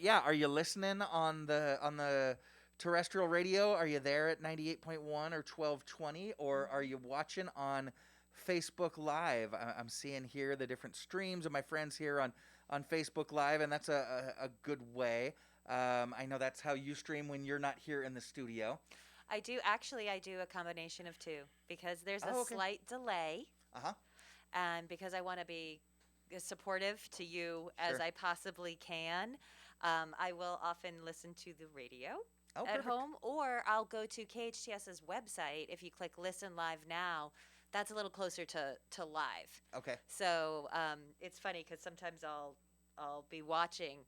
yeah, are you listening on the terrestrial radio? Are you there at 98.1 or 1220, or are you watching on Facebook Live? I'm seeing here the different streams of my friends here on Facebook Live, and that's a good way. I know that's how you stream when you're not here in the studio.
I do a combination of two, because there's a slight delay. And because I want to be as supportive to you as I possibly can, I will often listen to the radio at home, or I'll go to KHTS's website. If you click Listen Live Now, that's a little closer to live.
Okay.
So it's funny because sometimes I'll be watching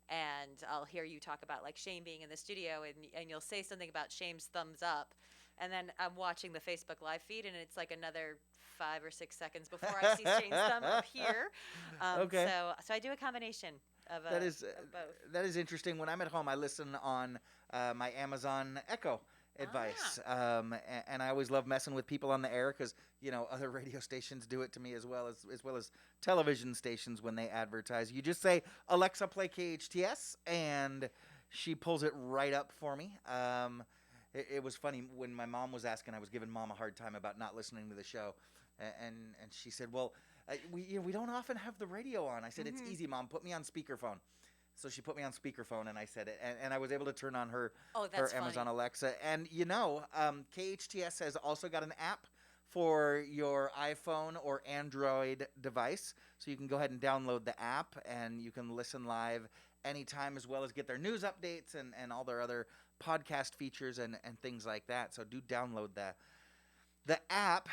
and I'll hear you talk about like Shane being in the studio, and you'll say something about Shane's thumbs up, and then I'm watching the Facebook Live feed, and it's like another 5 or 6 seconds before I see Shane's thumb up here. So I do a combination of both.
That is interesting. When I'm at home, I listen on my Amazon Echo advice, and I always love messing with people on the air, because other radio stations do it to me as well as television stations when they advertise. You just say, Alexa, play KHTS, and she pulls it right up for me. It was funny when my mom was asking. I was giving Mom a hard time about not listening to the show, and she said, well, we don't often have the radio on. I said, it's easy, Mom, put me on speakerphone. So she put me on speakerphone, and I said it, and I was able to turn on her Amazon Alexa. And KHTS has also got an app for your iPhone or Android device, so you can go ahead and download the app, and you can listen live anytime, as well as get their news updates and all their other podcast features and things like that. So do download the app.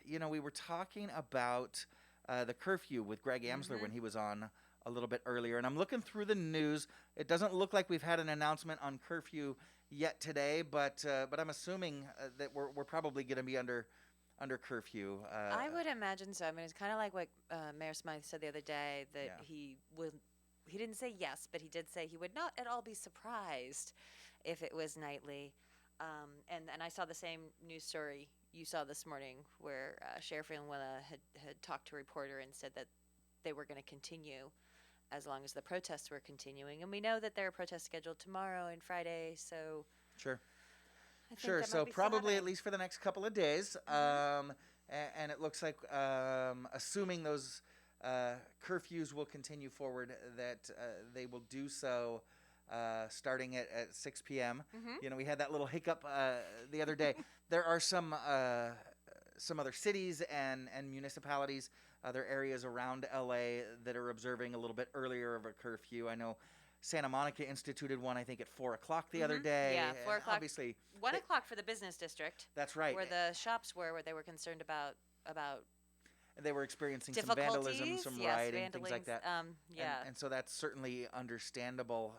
We were talking about the curfew with Greg Amsler when he was on a little bit earlier, and I'm looking through the news. It doesn't look like we've had an announcement on curfew yet today, but I'm assuming that we're probably going to be under curfew.
I would imagine so. I mean, it's kind of like what Mayor Smythe said the other day, that he didn't say yes, but he did say he would not at all be surprised if it was nightly. And I saw the same news story you saw this morning, where Sheriff Inwilla had talked to a reporter and said that they were going to continue as long as the protests were continuing. And we know that there are protests scheduled tomorrow and Friday, so...
Sure. So probably at least for the next couple of days. And it looks like, assuming those curfews will continue forward, that they will do so starting at 6 p.m. We had that little hiccup the other day. There are some other cities and municipalities other areas around LA that are observing a little bit earlier of a curfew. I know Santa Monica instituted one, I think, at 4 o'clock the other day.
Yeah, 4
and
o'clock.
Obviously,
1 o'clock for the business district.
That's right.
Where the shops were, where they were concerned about
they were experiencing some vandalism, some rioting, things like that. And so that's certainly understandable.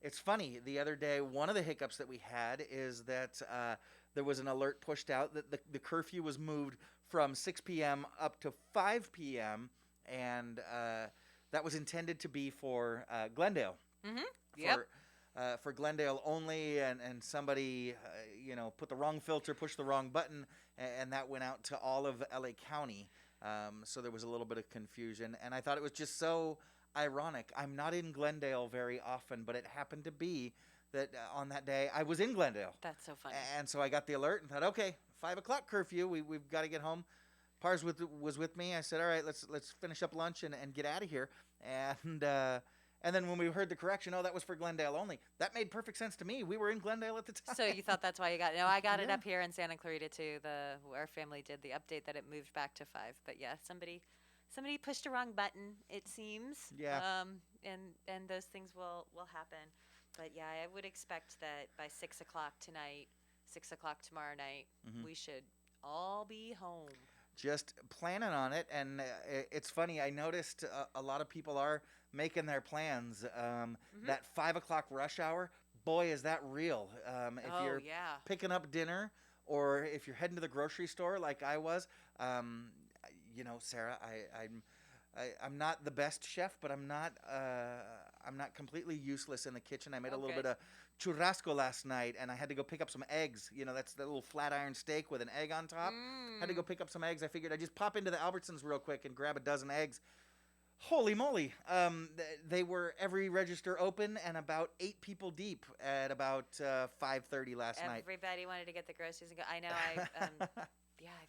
It's funny, the other day, one of the hiccups that we had is that there was an alert pushed out that the curfew was moved from 6 p.m. up to 5 p.m., and that was intended to be for Glendale. For Glendale only, and somebody, put the wrong filter, pushed the wrong button, and that went out to all of LA County. So there was a little bit of confusion, and I thought it was just so ironic. I'm not in Glendale very often, but it happened to be that on that day I was in Glendale.
That's so funny.
And so I got the alert and thought, okay, 5 o'clock curfew. We've got to get home. Pars was with me. I said, all right, let's finish up lunch and get out of here. And then when we heard the correction, that was for Glendale only. That made perfect sense to me. We were in Glendale at the time.
So you thought that's why you got it. No, I got it up here in Santa Clarita too. Our family did the update that it moved back to 5. But yeah, somebody pushed the wrong button, it seems.
Yeah.
And those things will happen. But yeah, I would expect that by 6 o'clock tonight, 6 o'clock tomorrow night, we should all be home.
Just planning on it, and it's funny. I noticed a lot of people are making their plans. That 5 o'clock rush hour, boy, is that real. If you're picking up dinner, or if you're heading to the grocery store like I was, Sarah, I'm not the best chef, but I'm not completely useless in the kitchen. I made a little bit of churrasco last night, and I had to go pick up some eggs. That's the little flat iron steak with an egg on top. Had to go pick up some eggs. I figured I'd just pop into the Albertsons real quick and grab a dozen eggs. Holy moly. They were every register open and about 8 people deep at about 5:30 last night.
Everybody wanted to get the groceries and go. I know. I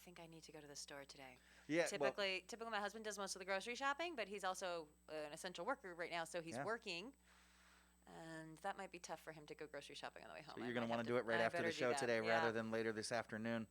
think I need to go to the store today.
Yeah.
Typically, my husband does most of the grocery shopping, but he's also an essential worker right now, so he's working. And that might be tough for him to go grocery shopping on the way home.
So you're going to want to do it right after the show today rather than later this afternoon.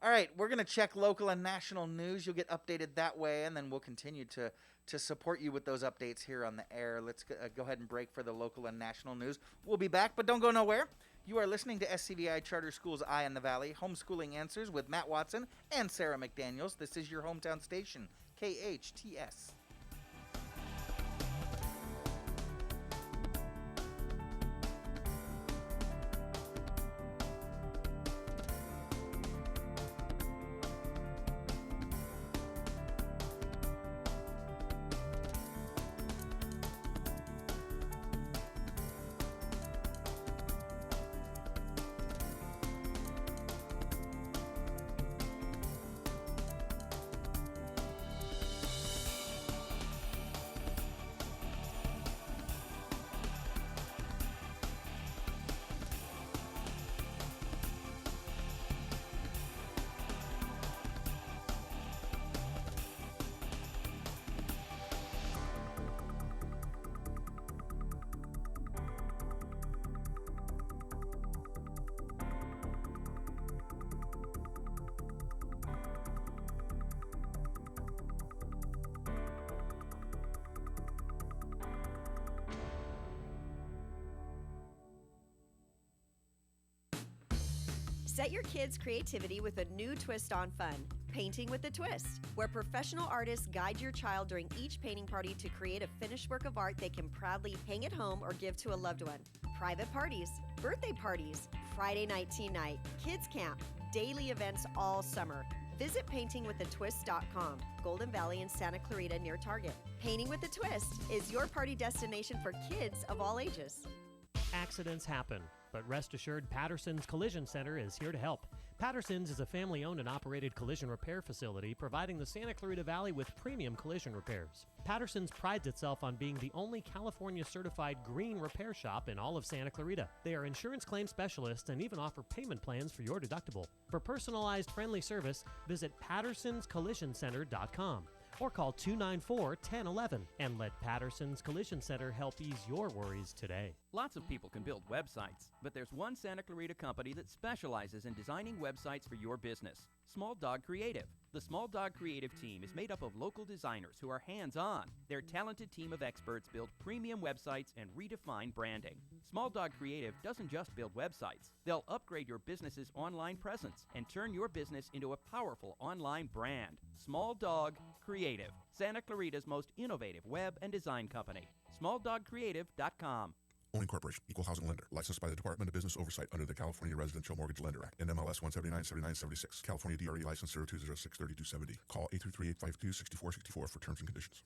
All right, we're going to check local and national news. You'll get updated that way, and then we'll continue to support you with those updates here on the air. Let's go ahead and break for the local and national news. We'll be back, but don't go nowhere. You are listening to SCVi Charter Schools Eye in the Valley, Homeschooling Answers with Matt Watson and Sara McDaniels. This is your hometown station, KHTS.
Set your kids' creativity with a new twist on fun. Painting with a Twist, where professional artists guide your child during each painting party to create a finished work of art they can proudly hang at home or give to a loved one. Private parties, birthday parties, Friday night teen night, kids camp, daily events all summer. Visit paintingwithatwist.com, Golden Valley in Santa Clarita near Target. Painting with a Twist is your party destination for kids of all ages.
Accidents happen, but rest assured Patterson's Collision Center is here to help. Patterson's is a family-owned and operated collision repair facility providing the Santa Clarita Valley with premium collision repairs. Patterson's prides itself on being the only California-certified green repair shop in all of Santa Clarita. They are insurance claim specialists and even offer payment plans for your deductible. For personalized, friendly service, visit pattersonscollisioncenter.com or call 294-1011 and let Patterson's Collision Center help ease your worries today.
Lots of people can build websites, but there's one Santa Clarita company that specializes in designing websites for your business, Small Dog Creative. The Small Dog Creative team is made up of local designers who are hands-on. Their talented team of experts build premium websites and redefine branding. Small Dog Creative doesn't just build websites. They'll upgrade your business's online presence and turn your business into a powerful online brand. Small Dog Creative, Santa Clarita's most innovative web and design company. SmallDogCreative.com.
Owning Corporation, Equal Housing Lender, licensed by the Department of Business Oversight under the California Residential Mortgage Lender Act, NMLS 1797976, California DRE license 02063270. Call 833-852-6464 for terms and conditions.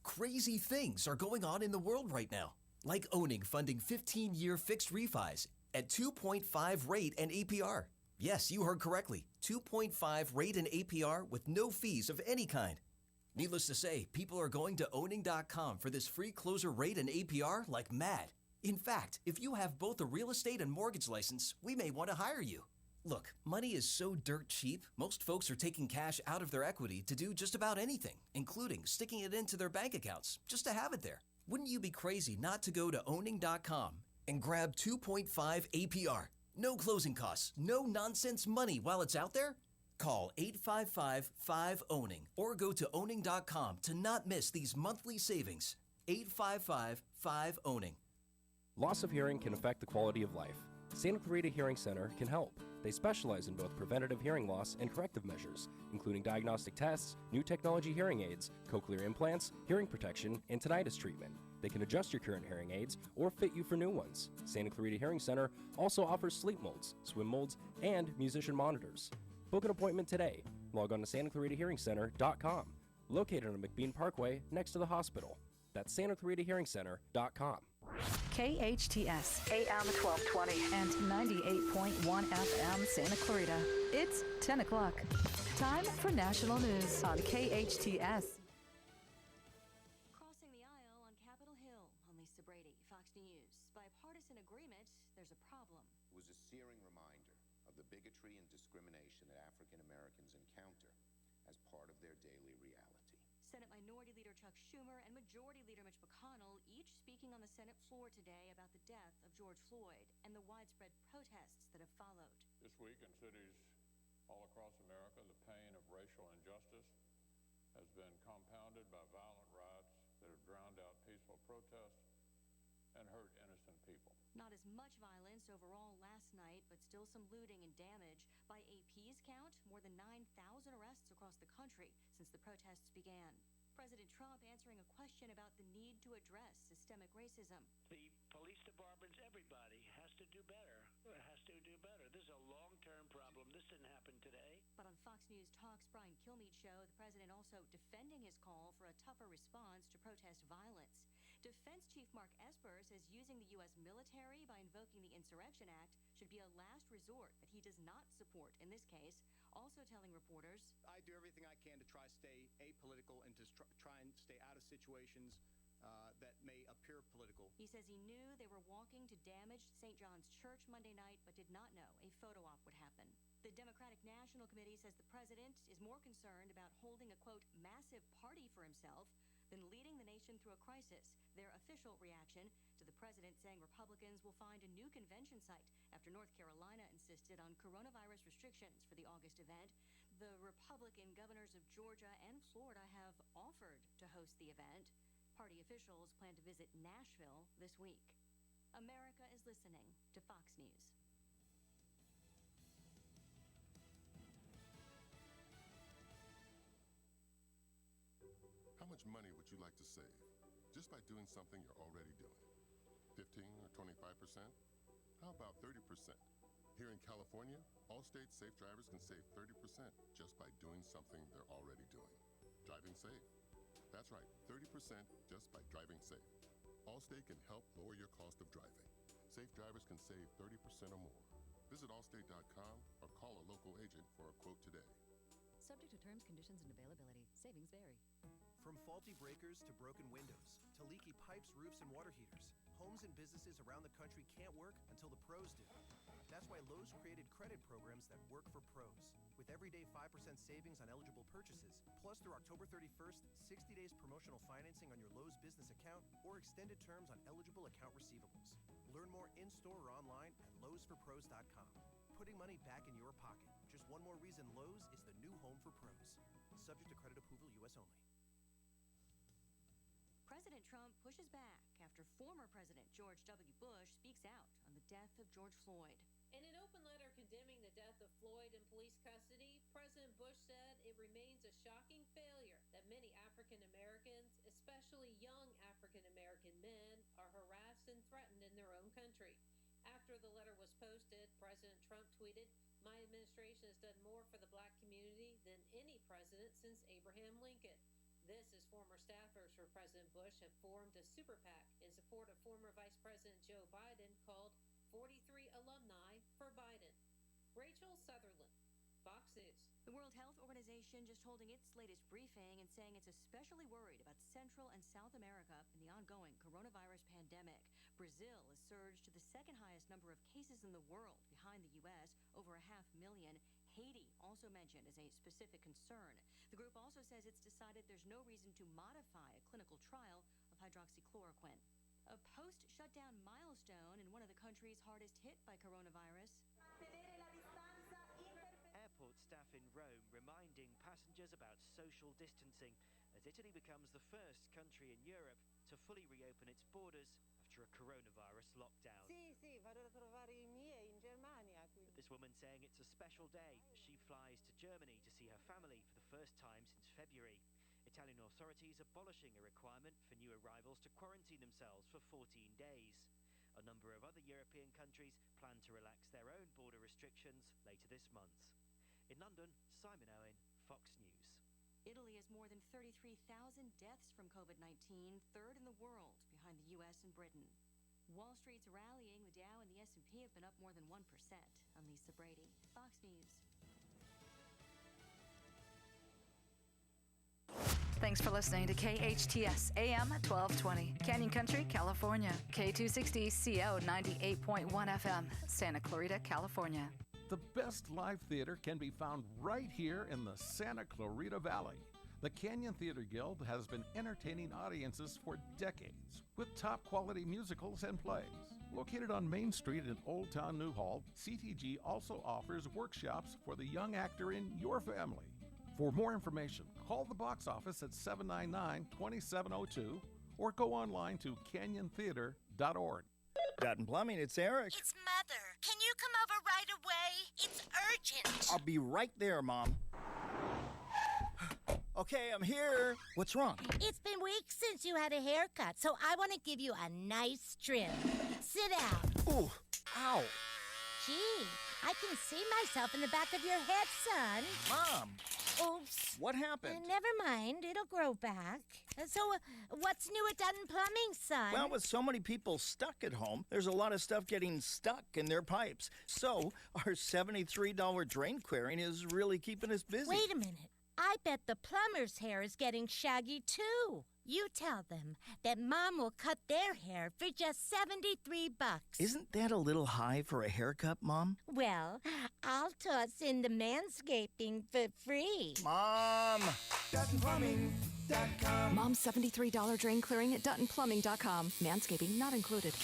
Crazy things are going on in the world right now, like owning funding 15-year fixed refis at 2.5 rate and APR. Yes, you heard correctly, 2.5 rate and APR with no fees of any kind. Needless to say, people are going to owning.com for this free closer rate and APR like mad. In fact, if you have both a real estate and mortgage license, we may want to hire you. Look, money is so dirt cheap, most folks are taking cash out of their equity to do just about anything, including sticking it into their bank accounts, just to have it there. Wouldn't you be crazy not to go to owning.com and grab 2.5 APR? No closing costs, no nonsense money while it's out there? Call 855-5-OWNING or go to owning.com to not miss these monthly savings. 855-5-OWNING.
Loss of hearing can affect the quality of life. Santa Clarita Hearing Center can help. They specialize in both preventative hearing loss and corrective measures, including diagnostic tests, new technology hearing aids, cochlear implants, hearing protection, and tinnitus treatment. They can adjust your current hearing aids or fit you for new ones. Santa Clarita Hearing Center also offers sleep molds, swim molds, and musician monitors. Book an appointment today. Log on to SantaClaritaHearingCenter.com, located on McBean Parkway next to the hospital. That's SantaClaritaHearingCenter.com.
KHTS, AM 1220 and 98.1 FM Santa Clarita. It's 10 o'clock. Time for national news on KHTS.
Crossing the aisle on Capitol Hill. I'm Lisa Brady, Fox News. Bipartisan agreement, there's a problem.
It was a searing reminder of the bigotry and discrimination that African Americans encounter as part of their daily reality.
Senate Minority Leader Chuck Schumer and Majority Leader Mitch McConnell each speaking on the Senate floor today about the death of George Floyd and the widespread protests that have followed.
This week in cities all across America, the pain of racial injustice has been compounded by violent riots that have drowned out peaceful protests and hurt innocent people.
Not as much violence overall last night, but still some looting and damage. By AP's count, more than 9,000 arrests across the country since the protests began. President Trump answering a question about the need to address systemic racism.
The police departments, everybody has to do better. This is a long-term problem. This didn't happen today.
But on Fox News Talk's Brian Kilmeade show, the president also defending his call for a tougher response to protest violence. Defense Chief Mark Esper says using the U.S. military by invoking the Insurrection Act should be a last resort that he does not support in this case, also telling reporters,
I do everything I can to try to stay apolitical and to try and stay out of situations that may appear political.
He says he knew they were walking to damaged St. John's Church Monday night, but did not know a photo op would happen. The Democratic National Committee says the president is more concerned about holding a, quote, massive party for himself than leading the nation through a crisis. Their official reaction to the president saying Republicans will find a new convention site after North Carolina insisted on coronavirus restrictions for the August event. The Republican governors of Georgia and Florida have offered to host the event. Party officials plan to visit Nashville this week. America is listening to Fox News.
How much money would you like to save just by doing something you're already doing? 15 or 25%? How about 30%? Here in California, Allstate safe drivers can save 30% just by doing something they're already doing. Driving safe. That's right, 30% just by driving safe. Allstate can help lower your cost of driving. Safe drivers can save 30% or more. Visit allstate.com or call a local agent for a quote today.
Subject to terms, conditions, and availability. Savings vary.
From faulty breakers to broken windows, to leaky pipes, roofs, and water heaters, homes and businesses around the country can't work until the pros do. That's why Lowe's created credit programs that work for pros. With every everyday 5% savings on eligible purchases. Plus, through October 31st, 60 days promotional financing on your Lowe's business account or extended terms on eligible account receivables. Learn more in-store or online at lowesforpros.com. Putting money back in your pocket. Just one more reason Lowe's is the new home for pros. Subject to credit approval, U.S. only.
President Trump pushes back after former President George W. Bush speaks out on the death of George Floyd.
In an open letter condemning the death of Floyd in police custody, President Bush said it remains a shocking failure that many African Americans, especially young African American men, are harassed and threatened in their own country. After the letter was posted, President Trump tweeted, "My administration has done more for the black community than any president since Abraham Lincoln." This is former staffers for President Bush have formed a super PAC in support of former Vice President Joe Biden called 43 Alumni for Biden. Rachel Sutherland, Fox News.
The World Health Organization just holding its latest briefing and saying it's especially worried about Central and South America in the ongoing coronavirus pandemic. Brazil has surged to the second highest number of cases in the world, behind the U.S., over 500,000. Haiti also mentioned as a specific concern. The group also says it's decided there's no reason to modify a clinical trial of hydroxychloroquine. A post-shutdown milestone in one of the countries hardest hit by coronavirus.
Airport staff in Rome reminding passengers about social distancing as Italy becomes the first country in Europe to fully reopen its borders after a coronavirus lockdown.
Sì, vado a trovare I miei in Germania.
But this woman saying it's a special day as she flies to Germany to see her family for the first time since February. Italian authorities abolishing a requirement for new arrivals to quarantine themselves for 14 days. A number of other European countries plan to relax their own border restrictions later this month. In London, Simon Owen, Fox News.
Italy has more than 33,000 deaths from COVID-19, third in the world, behind the U.S. and Britain. Wall Street's rallying. The Dow and the S&P have been up more than 1%. I'm Lisa Brady, Fox News.
Thanks for listening to KHTS AM 1220, Canyon Country, California. K260CO 98.1 FM, Santa Clarita, California.
The best live theater can be found right here in the Santa Clarita Valley. The Canyon Theater Guild has been entertaining audiences for decades with top quality musicals and plays. Located on Main Street in Old Town Newhall, CTG also offers workshops for the young actor in your family. For more information, call the box office at 799-2702 or go online to canyontheater.org.
Dutton Plumbing, it's Eric.
It's Mother. Can you come over right away? It's urgent.
I'll be right there, Mom. Okay, I'm here. What's wrong?
It's been weeks since you had a haircut, so I want to give you a nice trim. Sit down.
Ooh, ow.
Gee, I can see myself in the back of your head, son.
Mom.
Oops.
What happened?
Never mind. It'll grow back. So, what's new at Dutton Plumbing, son?
Well, with so many people stuck at home, there's a lot of stuff getting stuck in their pipes. So, our $73 drain clearing is really keeping us busy.
Wait a minute. I bet the plumber's hair is getting shaggy, too. You tell them that Mom will cut their hair for just $73.
Isn't that a little high for a haircut, Mom?
Well, I'll toss in the manscaping for free.
Mom! DuttonPlumbing.com.
Mom's $73 drain clearing at DuttonPlumbing.com. Manscaping not included.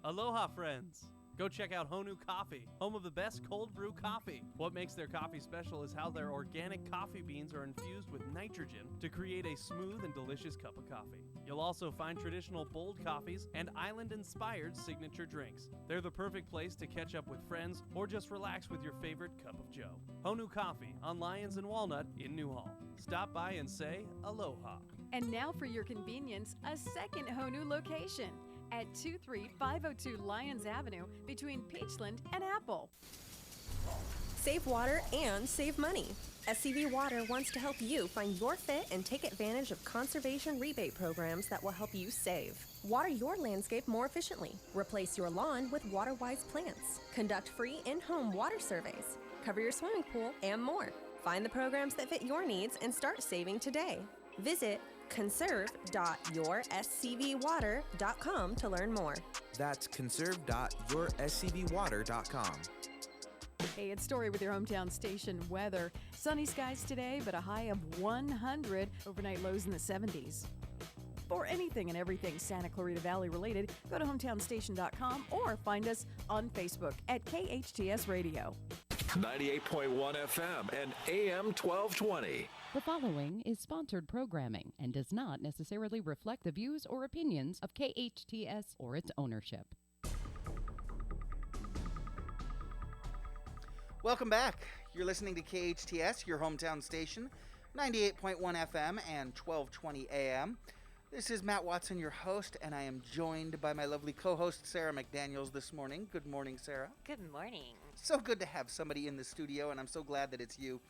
Aloha, friends. Go check out Honu Coffee, home of the best cold brew coffee. What makes their coffee special is how their organic coffee beans are infused with nitrogen to create a smooth and delicious cup of coffee. You'll also find traditional bold coffees and island-inspired signature drinks. They're the perfect place to catch up with friends or just relax with your favorite cup of joe. Honu Coffee on Lyons and Walnut in Newhall. Stop by and say aloha.
And now for your convenience, a second Honu location at 23502 Lyons Avenue between Peachland and Apple.
Save water and save money. SCVi Water wants to help you find your fit and take advantage of conservation rebate programs that will help you save. Water your landscape more efficiently. Replace your lawn with water-wise plants. Conduct free in-home water surveys. Cover your swimming pool and more. Find the programs that fit your needs and start saving today. Visit conserve.yourscvwater.com to learn more.
That's conserve.yourscvwater.com.
Hey, it's Story with your hometown station weather. Sunny skies today, but a high of 100. Overnight lows in the 70s. For anything and everything Santa Clarita Valley related, go to hometownstation.com or find us on Facebook at KHTS Radio.
98.1 FM and AM 1220.
The following is sponsored programming and does not necessarily reflect the views or opinions of KHTS or its ownership.
Welcome back. You're listening to KHTS, your hometown station, 98.1 FM and 1220 AM. This is Matt Watson, your host, and I am joined by my lovely co-host, Sara McDaniels, this morning. Good morning, Sara.
Good morning.
So good to have somebody in the studio, and I'm so glad that it's you.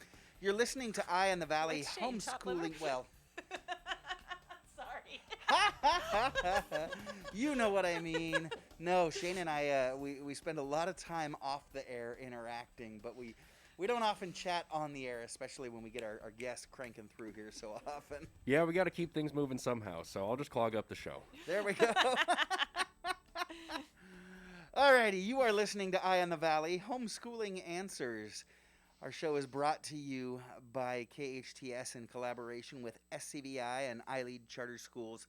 You're listening to Eye on the Valley homeschooling. Well,
sorry.
You know what I mean. No, Shane and I, we spend a lot of time off the air interacting, but we don't often chat on the air, especially when we get our guests cranking through here so often.
Yeah, we got to keep things moving somehow, so I'll just clog up the show.
There we go. Alrighty, you are listening to Eye on the Valley, Homeschooling Answers. Our show is brought to you by KHTS in collaboration with SCVi and iLEAD Charter Schools.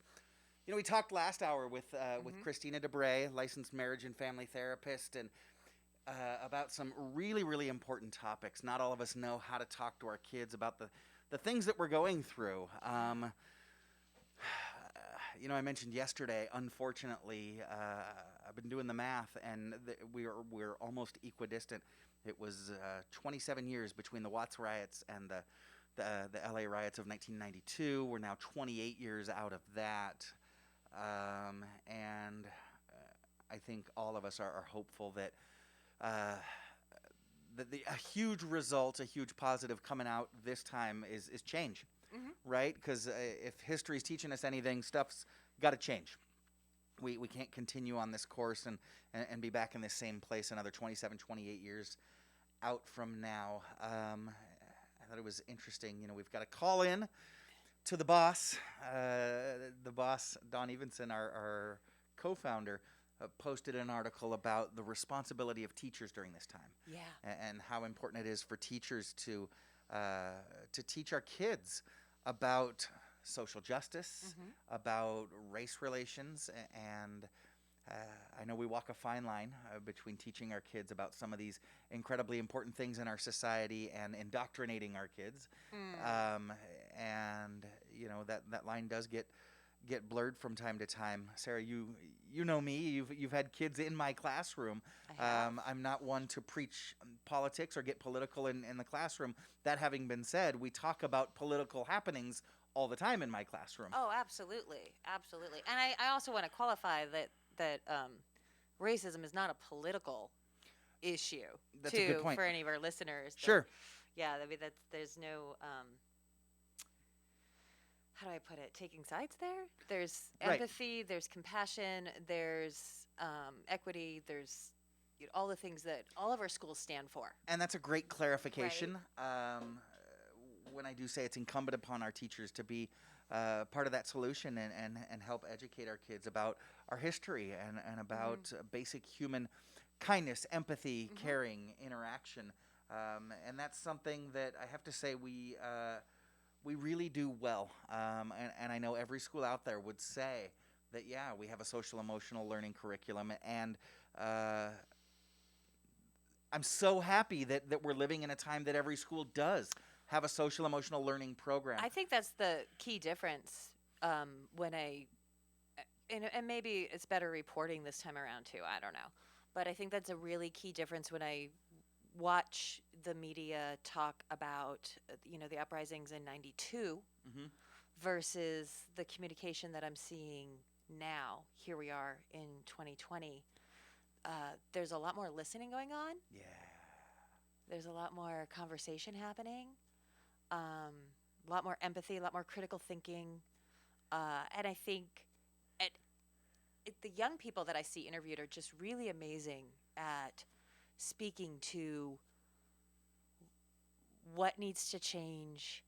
You know, we talked last hour with Kristina de Bree, licensed marriage and family therapist, and about some really, really important topics. Not all of us know how to talk to our kids about the things that we're going through. You know, I mentioned yesterday, unfortunately, I've been doing the math, and we're almost equidistant. It was 27 years between the Watts riots and the LA riots of 1992. We're now 28 years out of that. And I think all of us are hopeful that a huge result, a huge positive coming out this time is change, right? Because if history's teaching us anything, stuff's got to change. We can't continue on this course and be back in the same place another 27, 28 years out from now. I thought it was interesting. You know, we've got a call in to the boss. The boss, Don Evenson, our co-founder, posted an article about the responsibility of teachers during this time.
Yeah.
And how important it is for teachers to teach our kids about social justice, about race relations, and I know we walk a fine line between teaching our kids about some of these incredibly important things in our society and indoctrinating our kids. And you know that line does get blurred from time to time. Sara, you know me. You've had kids in my classroom. I'm not one to preach politics or get political in the classroom. That having been said, we talk about political happenings all the time in my classroom.
Oh, absolutely, absolutely. And I also want to qualify that racism is not a political issue.
That's a good point
for any of our listeners.
Sure.
Yeah, I mean there's no. How do I put it? Taking sides there? There's empathy, there's compassion, there's equity, there's all the things that all of our schools stand for.
And that's a great clarification. Right. When I do say it's incumbent upon our teachers to be part of that solution and help educate our kids about our history and about basic human kindness, empathy, caring, interaction. And that's something that I have to say we really do well, and I know every school out there would say that, yeah, we have a social-emotional learning curriculum, and I'm so happy that we're living in a time that every school does have a social-emotional learning program.
I think that's the key difference and maybe it's better reporting this time around, too. I don't know. But I think that's a really key difference when I watch the media talk about, the uprisings in 92 versus the communication that I'm seeing now. Here we are in 2020. There's a lot more listening going on.
Yeah.
There's a lot more conversation happening, a lot more empathy, a lot more critical thinking. And I think the young people that I see interviewed are just really amazing at speaking to what needs to change,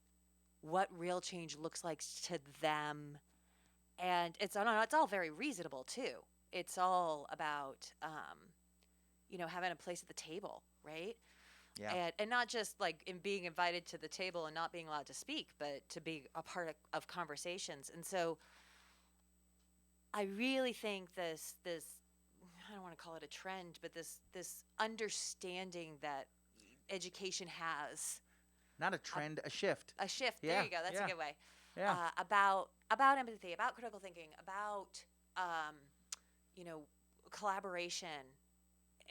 what real change looks like to them. And it's all very reasonable, too. It's all about, having a place at the table, right?
Yeah.
And not just like in being invited to the table and not being allowed to speak, but to be a part of conversations. And so I really think this I don't want to call it a trend, but this understanding that education has
Not a trend, a shift.
a shift.
Yeah,
There you go. That's
yeah.
a good way.
Yeah.
About empathy, about critical thinking, about collaboration,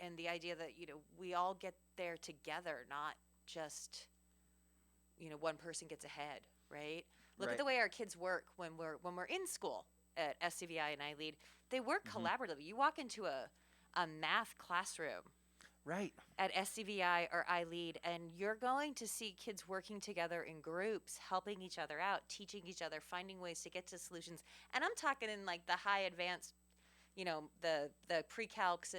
and the idea that we all get there together, not just one person gets ahead, right? Look
Right.
at the way our kids work when we're in school at SCVi and iLEAD. They work collaboratively. You walk into a math classroom
Right.
at SCVi or iLEAD, and you're going to see kids working together in groups, helping each other out, teaching each other, finding ways to get to solutions. And I'm talking in like the high advanced, the pre-calcs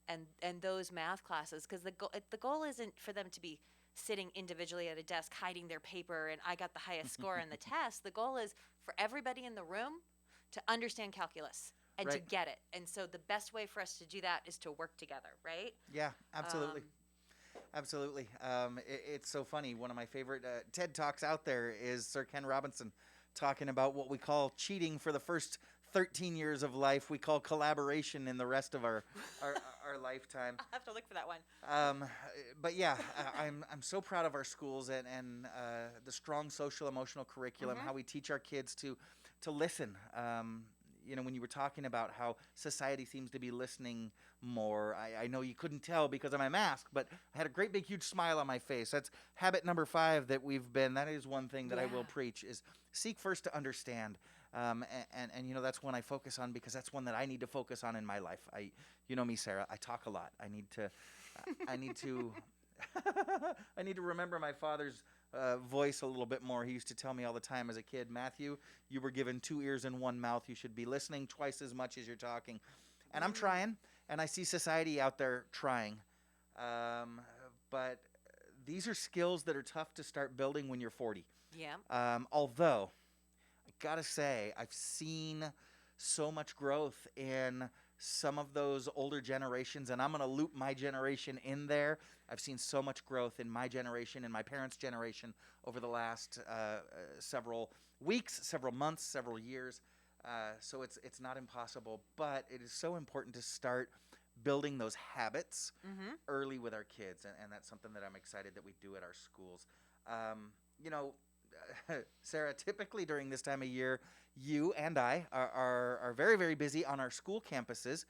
and those math classes, because the goal isn't for them to be sitting individually at a desk hiding their paper and I got the highest score on the test. The goal is for everybody in the room to understand calculus and to
Right.
get it. And so the best way for us to do that is to work together, right?
Yeah, absolutely. Absolutely. It's so funny. One of my favorite TED Talks out there is Sir Ken Robinson talking about what we call cheating for the first 13 years of life. We call collaboration in the rest of our lifetime.
I'll have to look for that one.
But yeah, I'm so proud of our schools and the strong social emotional curriculum, how we teach our kids to listen. When you were talking about how society seems to be listening more, I know you couldn't tell because of my mask, but I had a great big huge smile on my face. That's habit number 5 that that is one thing that I will preach is seek first to understand. And that's one I focus on because that's one that I need to focus on in my life. You know me, Sarah, I talk a lot. I need to I need to remember my father's voice a little bit more. He used to tell me all the time as a kid, Matthew, you were given 2 ears and 1 mouth. You should be listening twice as much as you're talking. And I'm trying, and I see society out there trying. But these are skills that are tough to start building when you're 40.
Yeah.
Although, I gotta say, I've seen so much growth in some of those older generations, and I'm going to loop my generation in there. I've seen so much growth in my generation and my parents' generation over the last several weeks, several months, several years. So it's not impossible, but it is so important to start building those habits early with our kids, and that's something that I'm excited that we do at our schools. Sarah, typically during this time of year, you and I are very, very busy on our school campuses,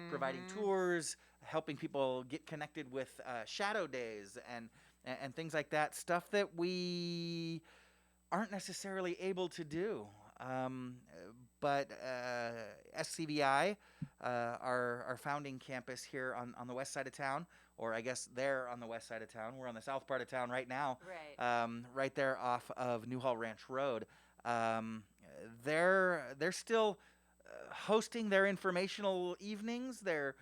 providing tours, helping people get connected with shadow days and things like that, stuff that we aren't necessarily able to do. But SCVi, our founding campus here on the west side of town, or I guess they're on the west side of town. We're on the south part of town right now, right there off of Newhall Ranch Road. They're still hosting their informational evenings. They're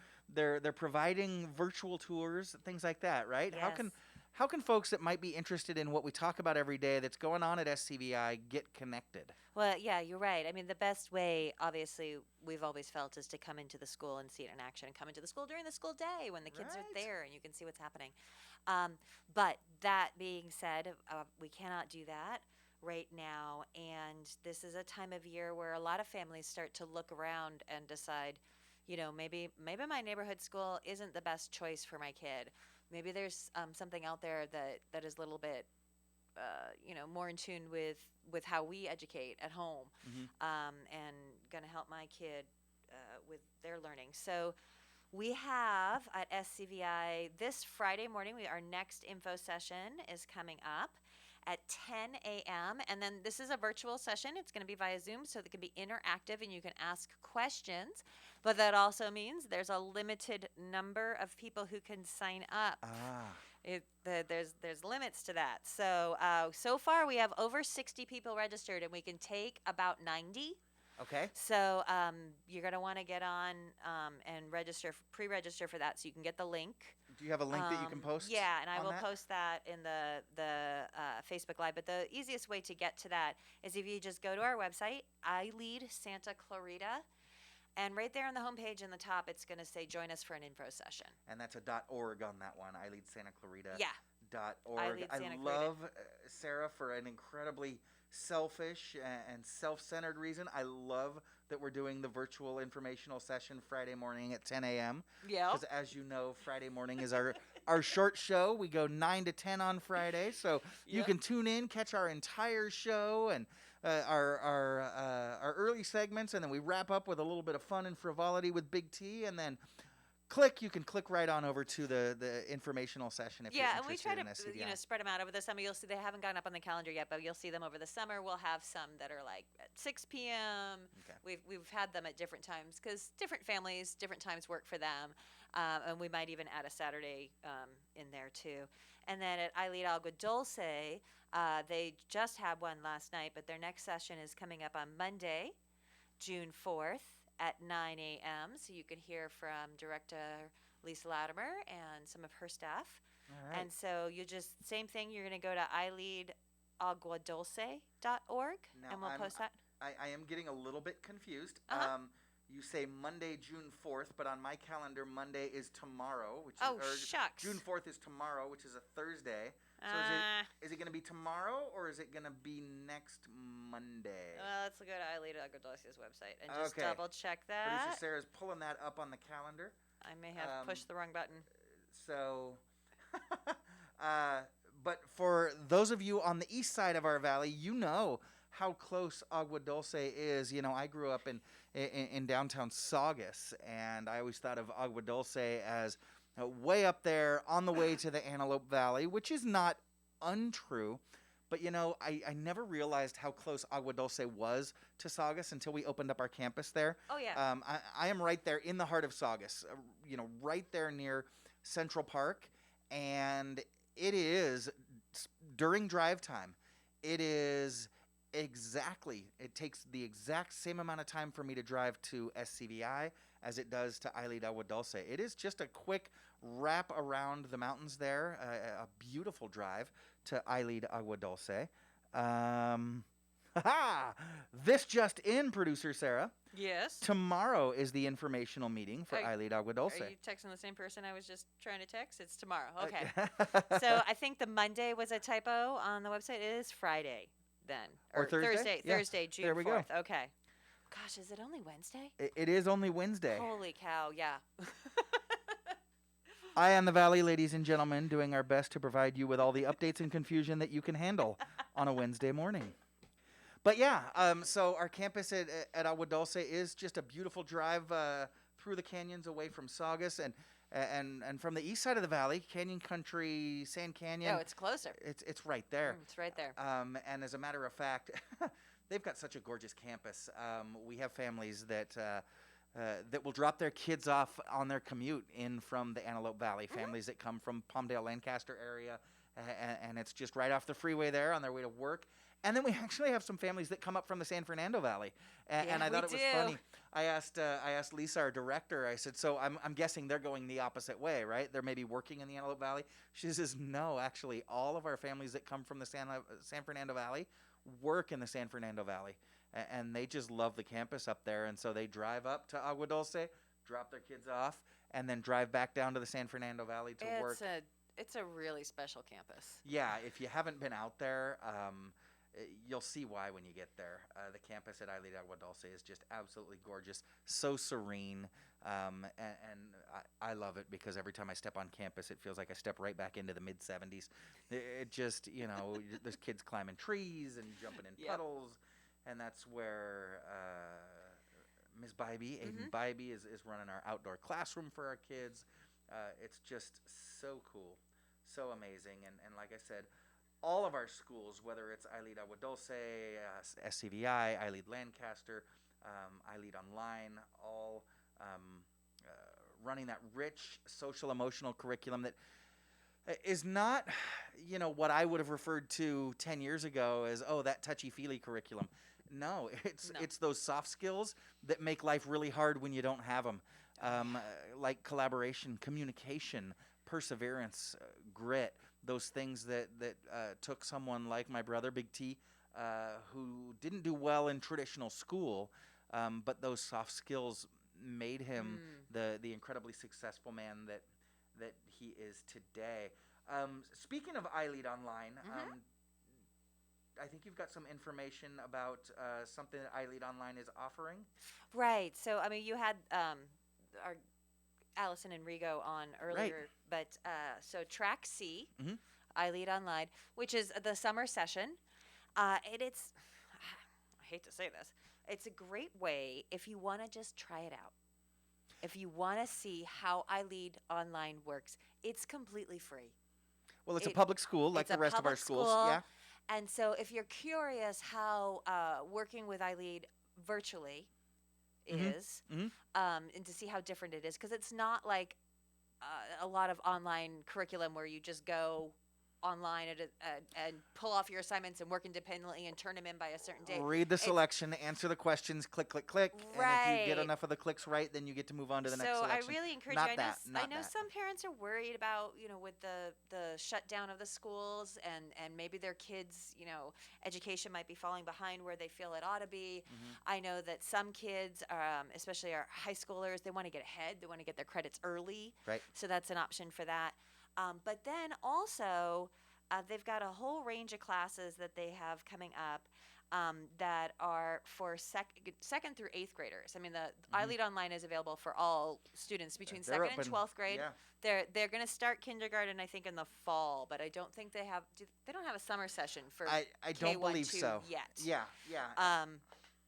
providing virtual tours, things like that, right?
Yes.
How can folks that might be interested in what we talk about every day that's going on at SCVi get connected?
Well, yeah, you're right. I mean, the best way, obviously, we've always felt is to come into the school and see it in action, and come into the school during the school day when the kids are there and you can see what's happening. But that being said, we cannot do that right now, and this is a time of year where a lot of families start to look around and decide, maybe my neighborhood school isn't the best choice for my kid. Maybe there's something out there that is a little bit, more in tune with how we educate at home, and going to help my kid with their learning. So we have at SCVi this Friday morning, our next info session is coming up at 10 a.m. And then this is a virtual session. It's going to be via Zoom, so it can be interactive and you can ask questions. But that also means there's a limited number of people who can sign up. There's limits to that. So so far we have over 60 people registered, and we can take about 90.
Okay.
So you're going to want to get on and pre-register for that, so you can get the link.
Do you have a link that you can post?
Yeah, and I will
that?
post that in the Facebook Live. But the easiest way to get to that is if you just go to our website, iLEAD Santa Clarita, And right there on the homepage in the top, it's going to say, join us for an info session.
And that's a .org on that one, iLEAD Santa Clarita.
Yeah.
.org.
iLEAD
I
Santa Clarita.
love, Sarah, for an incredibly selfish and self-centered reason, I love that we're doing the virtual informational session Friday morning at 10 a.m.
Yeah.
Because as you know, Friday morning is our short show. We go 9 to 10 on Friday, so you can tune in, catch our entire show and our early segments, and then we wrap up with a little bit of fun and frivolity with Big T, and then you can click right on over to the informational session if you're interested
and we try
in
to
SCVi.
spread them out over the summer. You'll see they haven't gone up on the calendar yet, but you'll see them over the summer. We'll have some that are like at 6 p.m.
Okay.
We've had them at different times because different families, different times work for them, and we might even add a Saturday in there too. And then at iLEAD Agua Dulce, they just had one last night, but their next session is coming up on Monday, June 4th. At 9 a.m., so you can hear from Director Lisa Latimer and some of her staff.
All right.
And so you just, same thing, you're going to go to iLEADaguadulce.org, and we'll post that.
I am getting a little bit confused.
Uh-huh.
You say Monday, June 4th, but on my calendar, Monday is tomorrow. Which
shucks.
June 4th is tomorrow, which is a Thursday. So is it going to be tomorrow, or is it going to be next Monday?
Well, let's go to iLEAD Agua Dulce's website and just double check that.
Producer Sarah's pulling that up on the calendar.
I may have pushed the wrong button.
So, but for those of you on the east side of our valley, you know how close Agua Dulce is. You know, I grew up in downtown Saugus, and I always thought of Agua Dulce as way up there on the way to the Antelope Valley, which is not untrue. But, you know, I never realized how close Agua Dulce was to Saugus until we opened up our campus there.
Oh, yeah.
I am right there in the heart of Saugus, right there near Central Park. And it is, during drive time, it takes the exact same amount of time for me to drive to SCVi as it does to iLEAD Agua Dulce. It is just a quick wrap around the mountains there, a beautiful drive to iLEAD Agua Dulce. This just in, Producer Sarah.
Yes?
Tomorrow is the informational meeting for iLEAD Agua Dulce.
Are you texting the same person I was just trying to text? It's tomorrow. Okay. So I think the Monday was a typo on the website. It is Friday then.
Or Thursday? Yeah.
Thursday, June
There we
4th.
go.
Okay. Gosh, is it only Wednesday?
It is only Wednesday.
Holy cow, yeah.
I am the Valley, ladies and gentlemen, doing our best to provide you with all the updates and confusion that you can handle on a Wednesday morning. But yeah, so our campus at Agua Dulce is just a beautiful drive through the canyons away from Saugus and from the east side of the valley, Canyon Country, Sand Canyon.
Oh, it's closer.
It's right there.
It's right there.
And as a matter of fact, they've got such a gorgeous campus. We have families that will drop their kids off on their commute in from the Antelope Valley, families that come from Palmdale, Lancaster area, and it's just right off the freeway there on their way to work. And then we actually have some families that come up from the San Fernando Valley, and I thought it was funny. I asked Lisa, our director. I said, "So I'm guessing they're going the opposite way, right? They're maybe working in the Antelope Valley." She says, "No, actually, all of our families that come from the San Fernando Valley work in the San Fernando Valley, and they just love the campus up there. And so they drive up to Agua Dulce, drop their kids off, and then drive back down to the San Fernando Valley to work."
It's a really special campus.
Yeah, if you haven't been out there, you'll see why when you get there. The campus at iLEAD Agua Dulce is just absolutely gorgeous, so serene, and I love it because every time I step on campus, it feels like I step right back into the mid-'70s. It just, there's kids climbing trees and jumping in puddles, and that's where Ms. Bybee, Aiden Bybee, is running our outdoor classroom for our kids. It's just so cool, so amazing, and like I said, all of our schools, whether it's iLEAD Agua Dulce, SCVi, iLEAD Lancaster, iLEAD Online, all running that rich social-emotional curriculum that is not, what I would have referred to 10 years ago as, that touchy-feely curriculum. No, it's those soft skills that make life really hard when you don't have them, like collaboration, communication, perseverance, grit. Those things that took someone like my brother, Big T, who didn't do well in traditional school, but those soft skills made him the incredibly successful man that he is today. Speaking of iLEAD Online, I think you've got some information about something that iLEAD Online is offering.
Right. So, I mean, you had our Allison and Rigo on earlier, but so Track C, iLEAD Online, which is the summer session. It's, I hate to say this, it's a great way if you want to just try it out. If you want to see how iLEAD Online works, it's completely free.
Well, it's a public school like the rest of our schools. Yeah.
And so if you're curious how working with iLEAD virtually is, and to see how different it is, because it's not like a lot of online curriculum where you just go online and pull off your assignments and work independently and turn them in by a certain date.
Read the selection, answer the questions, click, click, click.
Right.
And if you get enough of the clicks right, then you get to move on to the next selection.
So I really encourage
not
you.
That,
I know some parents are worried about, with the shutdown of the schools and maybe their kids, education might be falling behind where they feel it ought to be. I know that some kids, especially our high schoolers, they want to get ahead. They want to get their credits early.
Right.
So that's an option for that. But then also, they've got a whole range of classes that they have coming up that are for second through eighth graders. I mean, the iLEAD Online is available for all students between second and 12th grade.
Yeah.
They're going to start kindergarten, I think, in the fall, but I don't think they don't have a summer session for
I don't believe
K1-2
so.
yet.
Yeah.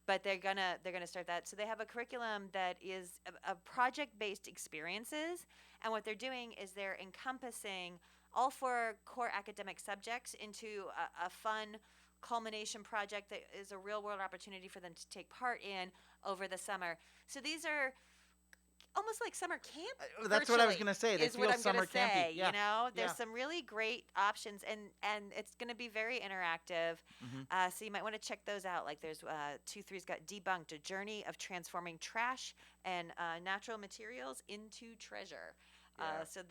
But they're gonna start that. So they have a curriculum that is a project-based experiences, and what they're doing is they're encompassing all 4 core academic subjects into a fun culmination project that is a real-world opportunity for them to take part in over the summer. So these are almost like summer camp.
That's what I was going to say. They feel summer campy.
Yeah. There's some really great options, and it's going to be very interactive. So you might want to check those out. Like there's 2-3's got Debunked, a journey of transforming trash and natural materials into treasure. So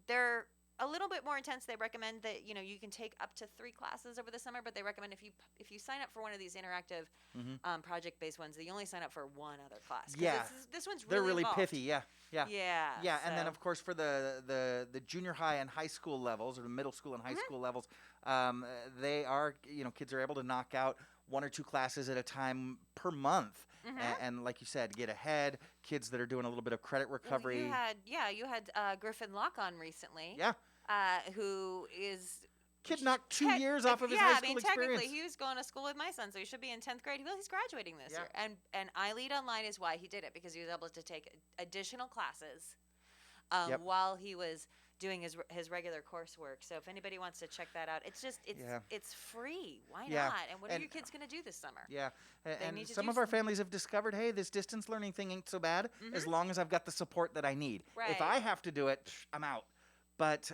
they're a little bit more intense. They recommend that you can take up to 3 classes over the summer, but they recommend if you sign up for one of these interactive project-based ones, that you only sign up for one other class.
Yeah,
this one's
they're really
involved.
pithy. Yeah. And then
so.
of course for the junior high and high school levels, or the middle school and high school levels, they are kids are able to knock out 1 or 2 classes at a time per month. And like you said, get ahead. Kids that are doing a little bit of credit recovery.
You had Griffin Locke on recently.
Yeah.
Who is
kid knocked 2 years off of his high school experience.
Technically, he was going to school with my son, so he should be in 10th grade. Well, he's graduating this year. And iLEAD Online is why he did it, because he was able to take additional classes while he was doing his regular coursework. So if anybody wants to check that out, it's free. Why not? And what are your kids going to do this summer?
Yeah. And some of our families have discovered, hey, this distance learning thing ain't so bad as long as I've got the support that I need.
Right.
If I have to do it, I'm out. But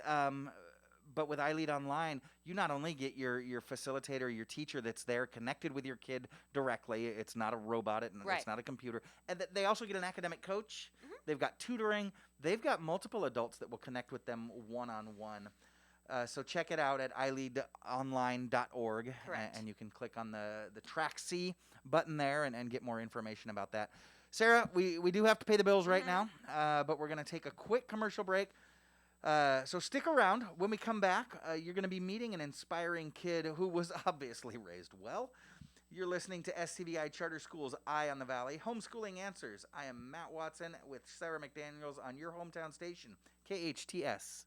with iLEAD Online, you not only get your facilitator, your teacher that's there connected with your kid directly. It's not a robot. It's not a computer. And they also get an academic coach. They've got tutoring. They've got multiple adults that will connect with them one-on-one. So check it out at iLEADonline.org. And you can click on the Track C button there and get more information about that. Sarah, we do have to pay the bills right now, but we're going to take a quick commercial break. So stick around. When we come back, you're going to be meeting an inspiring kid who was obviously raised well. You're listening to SCVi Charter School's Eye on the Valley, Homeschooling Answers. I am Matt Watson with Sara McDaniels on your hometown station, KHTS.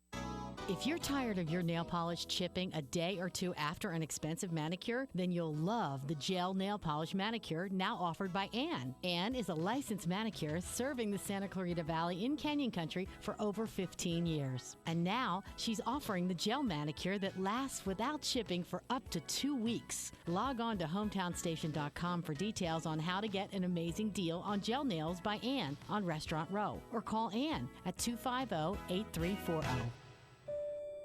If you're tired of your nail polish chipping a day or 2 after an expensive manicure, then you'll love the gel nail polish manicure now offered by Ann. Ann is a licensed manicurist serving the Santa Clarita Valley in Canyon Country for over 15 years. And now she's offering the gel manicure that lasts without chipping for up to 2 weeks. Log on to hometownstation.com for details on how to get an amazing deal on gel nails by Ann on Restaurant Row, or call Ann at 250-8340.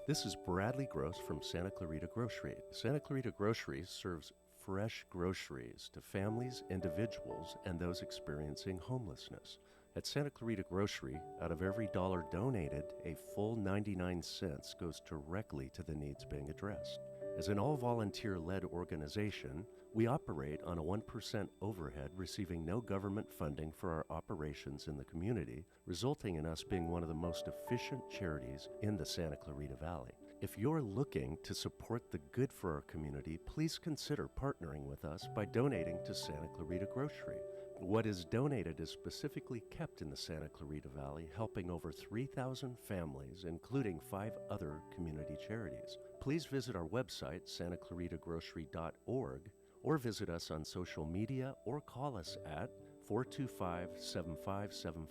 This is Bradley Gross from Santa Clarita Grocery. Santa Clarita Grocery serves fresh groceries to families, individuals, and those experiencing homelessness. At Santa Clarita Grocery, out of every $1 donated, a full 99 cents goes directly to the needs being addressed. As an all-volunteer-led organization, we operate on a 1% overhead, receiving no government funding for our operations in the community, resulting in us being one of the most efficient charities in the Santa Clarita Valley. If you're looking to support the good for our community, please consider partnering with us by donating to Santa Clarita Grocery. What is donated is specifically kept in the Santa Clarita Valley, helping over 3,000 families, including 5 other community charities. Please visit our website, santaclaritagrocery.org, or visit us on social media or call us at 425-7575.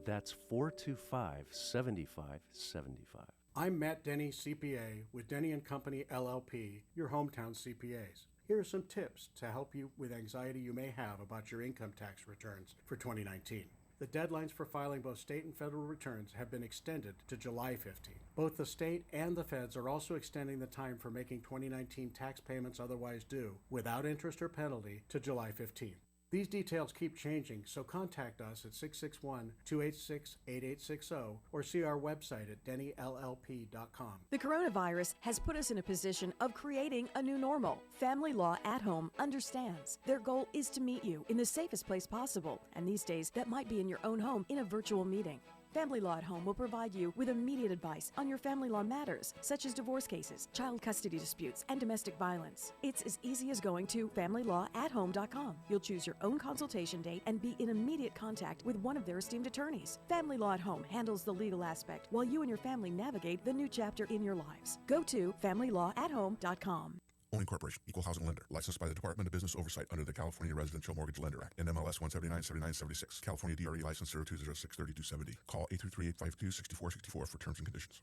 That's 425-7575.
I'm Matt Denny, CPA, with Denny & Company, LLP, your hometown CPAs. Here are some tips to help you with anxiety you may have about your income tax returns for 2019. The deadlines for filing both state and federal returns have been extended to July 15. Both the state and the feds are also extending the time for making 2019 tax payments otherwise due, without interest or penalty, to July 15. These details keep changing, so contact us at 661-286-8860 or see our website at dennyllp.com.
The coronavirus has put us in a position of creating a new normal. Family Law at Home understands. Their goal is to meet you in the safest place possible, and these days that might be in your own home in a virtual meeting. Family Law at Home will provide you with immediate advice on your family law matters, such as divorce cases, child custody disputes, and domestic violence. It's as easy as going to FamilyLawAtHome.com. You'll choose your own consultation date and be in immediate contact with one of their esteemed attorneys. Family Law at Home handles the legal aspect while you and your family navigate the new chapter in your lives. Go to FamilyLawAtHome.com.
Owning Corporation, Equal Housing Lender, licensed by the Department of Business Oversight under the California Residential Mortgage Lender Act, and MLS 1797976, California DRE license 02063270. Call 833-852-6464 for terms and conditions.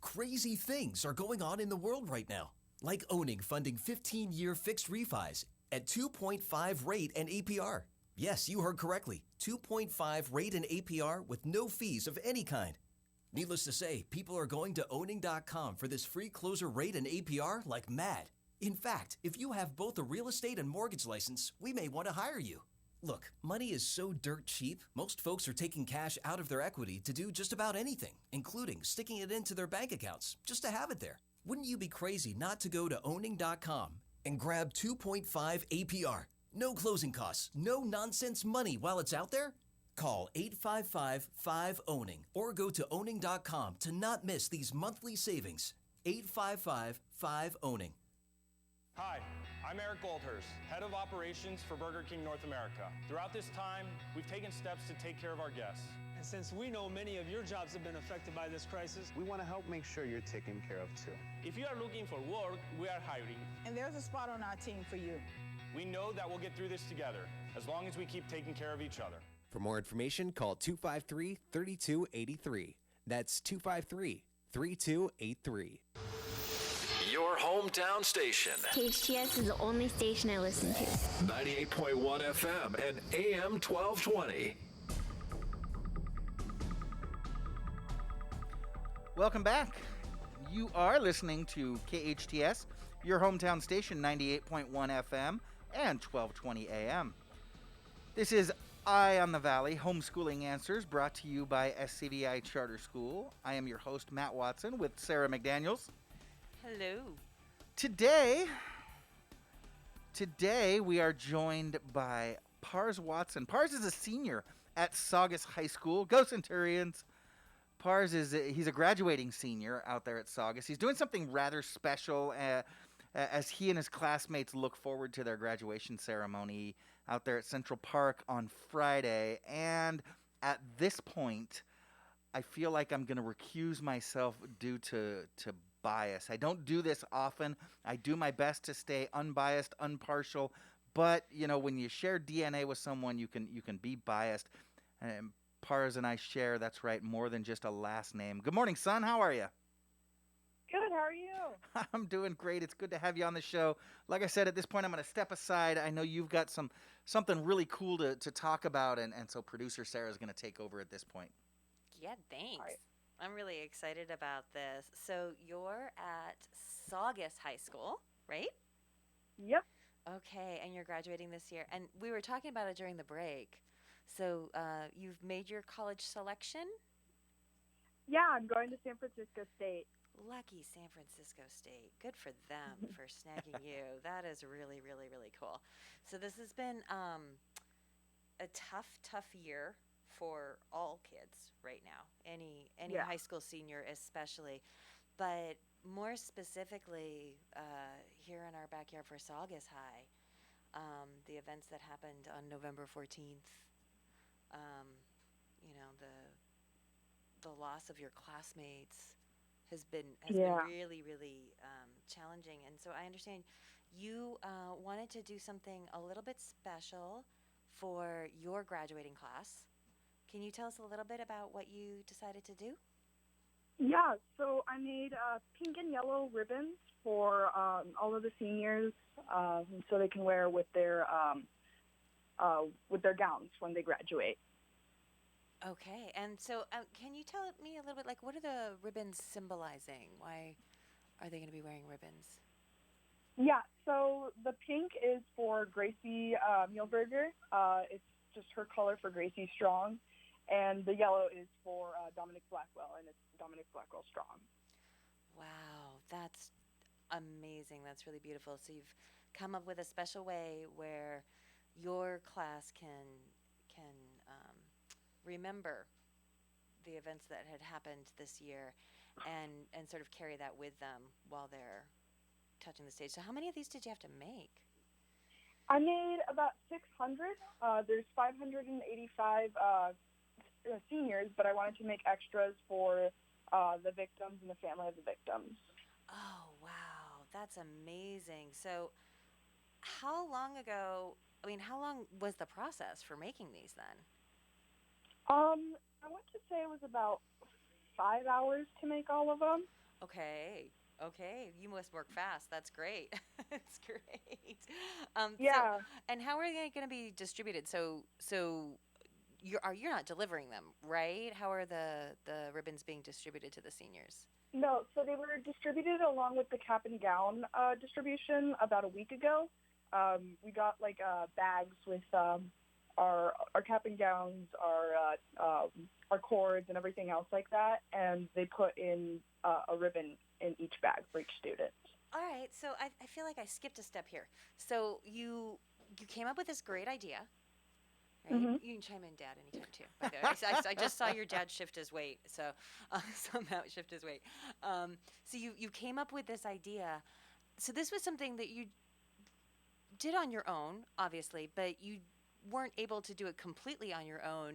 Crazy things are going on in the world right now, like owning funding 15-year fixed refis at 2.5 rate and APR. Yes, you heard correctly, 2.5 rate and APR with no fees of any kind. Needless to say, people are going to owning.com for this free closer rate and APR like mad. In fact, if you have both a real estate and mortgage license, we may want to hire you. Look, money is so dirt cheap, most folks are taking cash out of their equity to do just about anything, including sticking it into their bank accounts, just to have it there. Wouldn't you be crazy not to go to owning.com and grab 2.5 APR? No closing costs, no nonsense money while it's out there? Call 855-5-OWNING or go to owning.com to not miss these monthly savings. 855-5-OWNING.
Hi, I'm Eric Goldhurst, Head of Operations for Burger King North America. Throughout this time, we've taken steps to take care of our guests.
And since we know many of your jobs have been affected by this crisis, we want to help make sure you're taken care of too.
If you are looking for work, we are hiring.
And there's a spot on our team for you.
We know that we'll get through this together, as long as we keep taking care of each other.
For more information, call 253-3283. That's 253-3283.
Your hometown station.
KHTS is the only station I listen to.
98.1 FM and AM 1220.
Welcome back. You are listening to KHTS, your hometown station, 98.1 FM and 1220 AM. This is Eye on the Valley, Homeschooling Answers, brought to you by SCVi Charter School. I am your host, Matt Watson, with Sara McDaniels.
Hello.
Today we are joined by Pars Watson. Pars is a senior at Saugus High School. Go Centurions. Pars he's a graduating senior out there at Saugus. He's doing something rather special as he and his classmates look forward to their graduation ceremony out there at Central Park on Friday. And at this point, I feel like I'm going to recuse myself due to bias. I don't do this often. I do my best to stay unbiased, impartial, but you know, when you share DNA with someone, you can be biased. And Pars and I share, that's right, more than just a last name. Good morning, son. How are you?
Good. How are you?
I'm doing great. It's good to have you on the show. Like I said, at this point, I'm going to step aside. I know you've got something really cool to talk about, and so producer Sara is going to take over at this point.
Yeah, thanks. I'm really excited about this. So you're at Saugus High School, right?
Yep.
Okay, and you're graduating this year. And we were talking about it during the break. So you've made your college selection?
Yeah, I'm going to San Francisco State.
Lucky San Francisco State. Good for them for snagging you. That is really, really, really cool. So this has been a tough year for all kids right now. Any
Yeah.
high school senior especially, but more specifically here in our backyard for Saugus High, the events that happened on November 14th. You know, the loss of your classmates has been really, really challenging. And so I understand you wanted to do something a little bit special for your graduating class. Can you tell us a little bit about what you decided to do?
Yeah, so I made pink and yellow ribbons for all of the seniors, so they can wear with their gowns when they graduate.
Okay, and so can you tell me a little bit, like, what are the ribbons symbolizing? Why are they going to be wearing ribbons?
Yeah, so the pink is for Gracie Muehlberger. It's just her color for Gracie Strong. And the yellow is for Dominic Blackwell, and it's Dominic Blackwell Strong.
Wow, that's amazing. That's really beautiful. So you've come up with a special way where your class can remember the events that had happened this year and sort of carry that with them while they're touching the stage. So how many of these did you have to make?
I made about 600. There's 585 seniors, but I wanted to make extras for the victims and the family of the victims.
Oh, wow. That's amazing. So how long was the process for making these then?
I want to say it was about 5 hours to make all of them.
Okay. You must work fast. That's great. That's great.
Yeah.
So, and how are they going to be distributed? So you're not delivering them, right? How are the ribbons being distributed to the seniors?
No, so they were distributed along with the cap and gown distribution about a week ago. We got like bags with our cap and gowns, our cords, and everything else like that, and they put in a ribbon in each bag for each student.
All right, so I feel like I skipped a step here. So you came up with this great idea. Right?
Mm-hmm.
You can chime in, Dad, anytime too. By the way, I just saw your dad shift his weight, so somehow shift his weight. So you came up with this idea. So this was something that you did on your own, obviously, but you weren't able to do it completely on your own.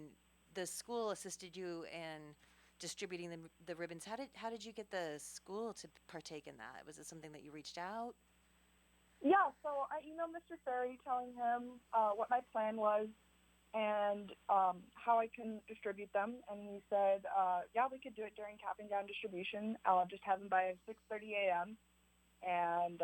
The school assisted you in distributing the ribbons. How did you get the school to partake in that? Was it something that you reached out?
Yeah, so I emailed Mr. Ferry telling him what my plan was and how I can distribute them. And he said, yeah, we could do it during cap and gown distribution. I'll just have them by 6:30 a.m. and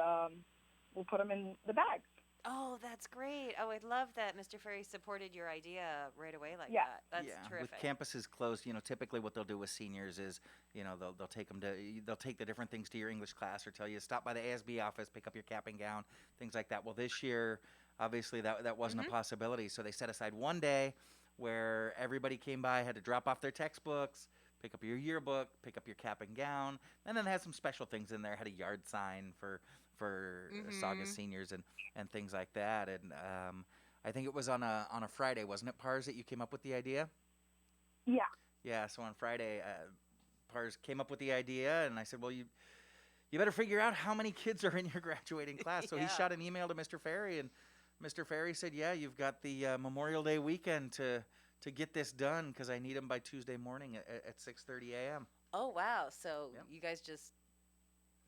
we'll put them in the bags.
Oh, that's great. Oh, I love that Mr. Ferry supported your idea right away like
Yeah.
that. That's terrific.
With campuses closed, typically what they'll do with seniors is, they'll take the different things to your English class or tell you stop by the ASB office, pick up your cap and gown, things like that. Well, this year, obviously that wasn't a possibility, so they set aside one day where everybody came by, had to drop off their textbooks, pick up your yearbook, pick up your cap and gown, and then had some special things in there. Had a yard sign for Saugus seniors and things like that. And I think it was on a Friday, wasn't it, Pars, that you came up with the idea?
Yeah.
Yeah, so on Friday, Pars came up with the idea, and I said, well, you better figure out how many kids are in your graduating class. So he shot an email to Mr. Ferry, and Mr. Ferry said, yeah, you've got the Memorial Day weekend to get this done because I need them by Tuesday morning at 6:30 a.m.
Oh, wow. So you guys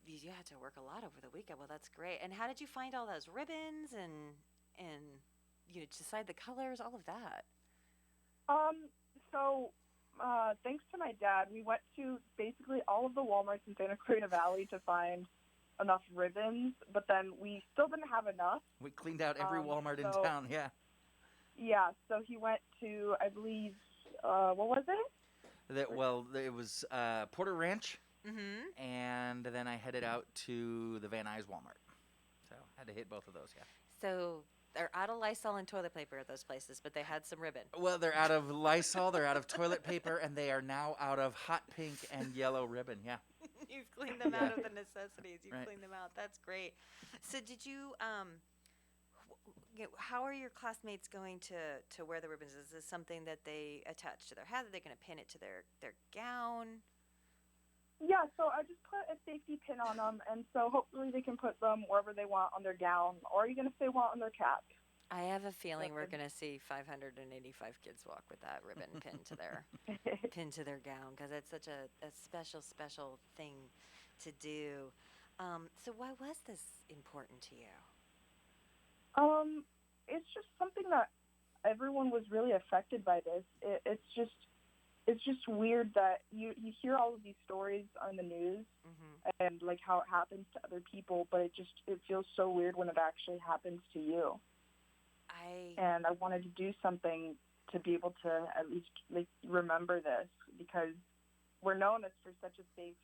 you had to work a lot over the weekend. Well, that's great. And how did you find all those ribbons and decide the colors, all of that?
So thanks to my dad, we went to basically all of the Walmarts in Santa Clarita Valley to find enough ribbons, but then we still didn't have enough.
We cleaned out every Walmart in town, yeah.
Yeah, so he went to, I believe, what was it?
It was Porter Ranch, and then I headed out to the Van Nuys Walmart. So I had to hit both of those, yeah.
So they're out of Lysol and toilet paper at those places, but they had some ribbon.
Well, they're out of Lysol, they're out of toilet paper, and they are now out of hot pink and yellow ribbon, yeah.
You've cleaned them out of the necessities. You've
Right.
cleaned them out. That's great. So did you, how are your classmates going to wear the ribbons? Is this something that they attach to their hat? Are they going to pin it to their gown?
Yeah, so I just put a safety pin on them, and so hopefully they can put them wherever they want on their gown, or even if they want on their cap.
I have a feeling we're going to see 585 kids walk with that ribbon pinned to their gown, because it's such a special thing to do. So why was this important to you?
It's just something that everyone was really affected by this. It's just weird that you hear all of these stories on the news and like how it happens to other people, but it feels so weird when it actually happens to you. And I wanted to do something to be able to at least like remember this, because we're known as for such a safe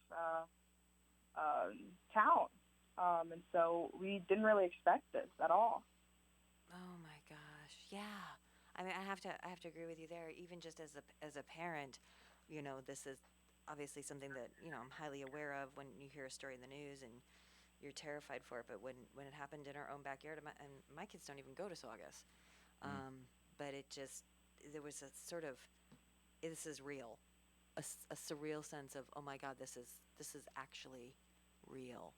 town, and so we didn't really expect this at all.
Oh my gosh, yeah. I mean, I have to agree with you there. Even just as a parent, you know, this is obviously something that, you know, I'm highly aware of when you hear a story in the news and you're terrified for it. But when it happened in our own backyard, and my kids don't even go to Saugus, but there was a sort of, this is real, a surreal sense of, oh my God, this is actually real.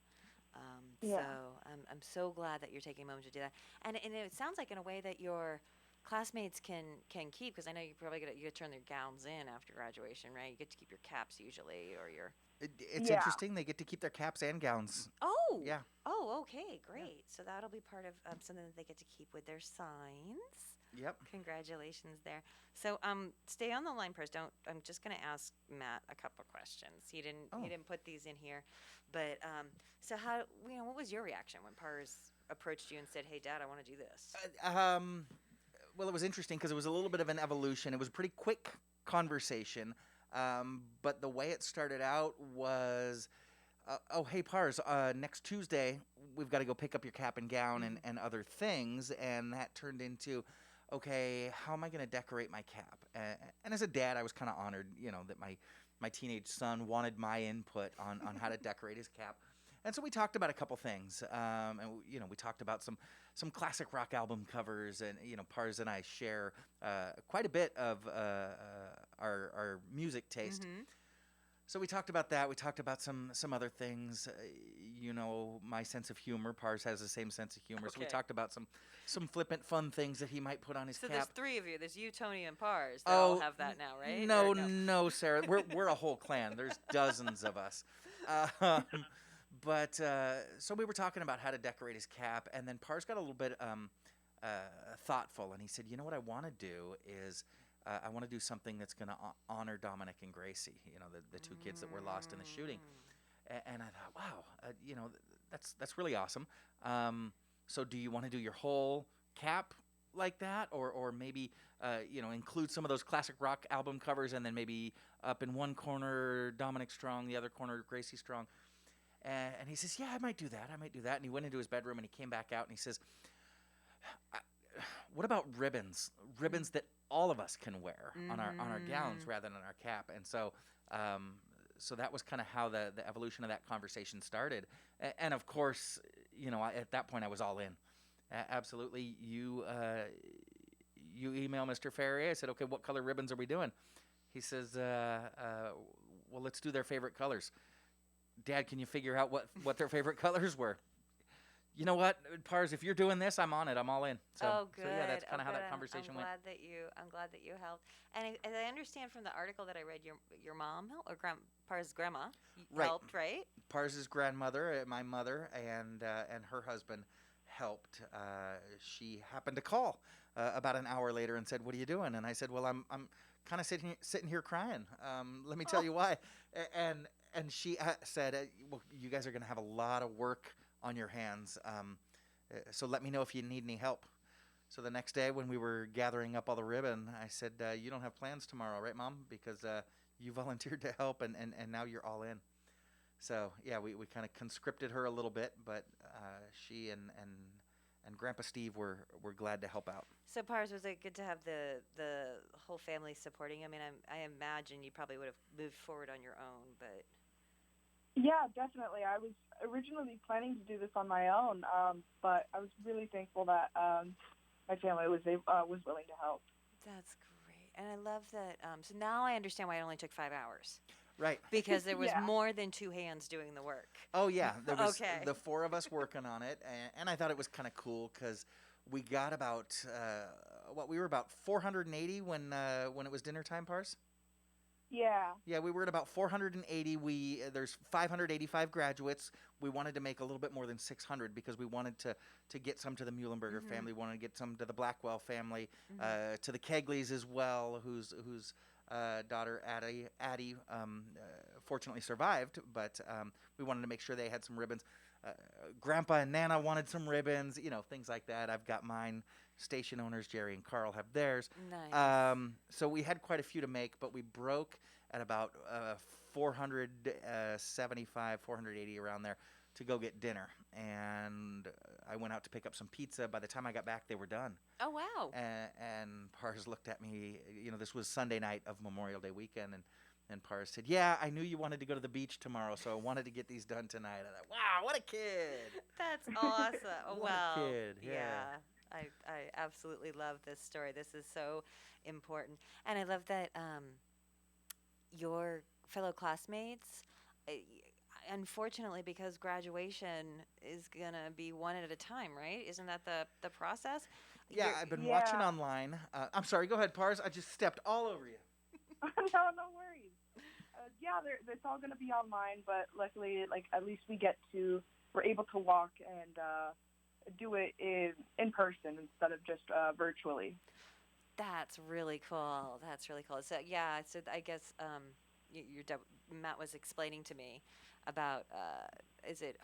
So I'm so glad that you're taking a moment to do that, and it sounds like in a way that your classmates can keep, because I know you probably you turn their gowns in after graduation, right? You get to keep your caps usually, or your.
It's interesting. They get to keep their caps and gowns.
Oh.
Yeah.
Oh, okay, great. So that'll be part of something that they get to keep with their signs.
Yep.
Congratulations there. So stay on the line, Pars. I'm just going to ask Matt a couple questions. He didn't put these in here, but so how, you know, what was your reaction when Pars approached you and said, "Hey, Dad, I want to do this"?
Well, it was interesting because it was a little bit of an evolution. It was a pretty quick conversation, but the way it started out was, "Oh, hey, Pars, next Tuesday we've got to go pick up your cap and gown and other things," and that turned into, okay, how am I going to decorate my cap? And as a dad, I was kind of honored, you know, that my teenage son wanted my input on how to decorate his cap. And so we talked about a couple things, and you know, we talked about some classic rock album covers, and you know, Pars and I share quite a bit of our music taste. So we talked about that. We talked about some other things. You know, my sense of humor. Pars has the same sense of humor. Okay. So we talked about some flippant, fun things that he might put on his cap.
So there's three of you. There's you, Tony, and Pars. They all have that now, right?
No, Sarah. We're a whole clan. There's dozens of us. But so we were talking about how to decorate his cap, and then Pars got a little bit thoughtful, and he said, "You know what I want to do is I want to do something that's going to honor Dominic and Gracie, you know, the two kids that were lost in the shooting." And I thought, wow, you know, that's really awesome. So do you want to do your whole cap like that, or maybe you know, include some of those classic rock album covers, and then maybe up in one corner Dominic Strong, the other corner Gracie Strong? And he says, "Yeah, I might do that. And he went into his bedroom and he came back out and he says, "What about ribbons? Ribbons that all of us can wear on our gowns rather than on our cap." And so so that was kind of how the evolution of that conversation started. And of course, you know, at that point I was all in. Absolutely. You email Mr. Ferrier. I said, "Okay, what color ribbons are we doing?" He says, "Well, let's do their favorite colors." "Dad, can you figure out what their favorite colors were?" You know what, Pars, if you're doing this, I'm on it. I'm all in. So,
good.
So yeah, that's kind of how that conversation went.
I'm glad that you helped. And as I understand from the article that I read, your mom or Pars' grandma helped, right?
Pars' grandmother, my mother, and her husband helped. She happened to call about an hour later and said, "What are you doing?" And I said, "Well, I'm kind of sitting here crying. Let me tell you why." And she said, "Well, you guys are going to have a lot of work on your hands, so let me know if you need any help." So the next day when we were gathering up all the ribbon, I said, "You don't have plans tomorrow, right, Mom? Because you volunteered to help, and now you're all in." So yeah, we kind of conscripted her a little bit, but she and Grandpa Steve were glad to help out.
So Pars, was it good to have the whole family supporting? I mean, I imagine you probably would have moved forward on your own, but.
Yeah, definitely. I was originally planning to do this on my own, but I was really thankful that my family was willing to help.
That's great. And I love that. So now I understand why it only took 5 hours.
Right.
Because there was
Yeah.
more than two hands doing the work.
Oh yeah, there was
Okay.
the four of us working on it, and I thought it was kind of cool because we got about we were about 480 when it was dinner time, Pars.
Yeah.
Yeah, we were at about 480. There's 585 graduates. We wanted to make a little bit more than 600 because we wanted to get some to the Muhlenberger family. We wanted to get some to the Blackwell family, to the Kegleys as well, whose daughter Addie fortunately survived, but we wanted to make sure they had some ribbons. Grandpa and Nana wanted some ribbons, things like that. I've got mine. Station owners Jerry and Carl have theirs.
Nice.
So we had quite a few to make, but we broke at about 475, 480 around there to go get dinner. And I went out to pick up some pizza. By the time I got back, they were done.
Oh, wow.
And Pars looked at me. This was Sunday night of Memorial Day weekend, and Pars said, "Yeah, I knew you wanted to go to the beach tomorrow, so I wanted to get these done tonight." I thought, "Wow, what a kid!"
That's awesome.
What a kid, yeah.
I absolutely love this story. This is so important. And I love that your fellow classmates, unfortunately, because graduation is going to be one at a time, right? Isn't that the process?
Yeah, I've been watching online. I'm sorry, go ahead, Pars. I just stepped all over you.
No worries. Yeah, it's all going to be online, but luckily, at least we're able to walk and do it in person instead of just virtually.
That's really cool. So yeah, so I guess Matt was explaining to me about is it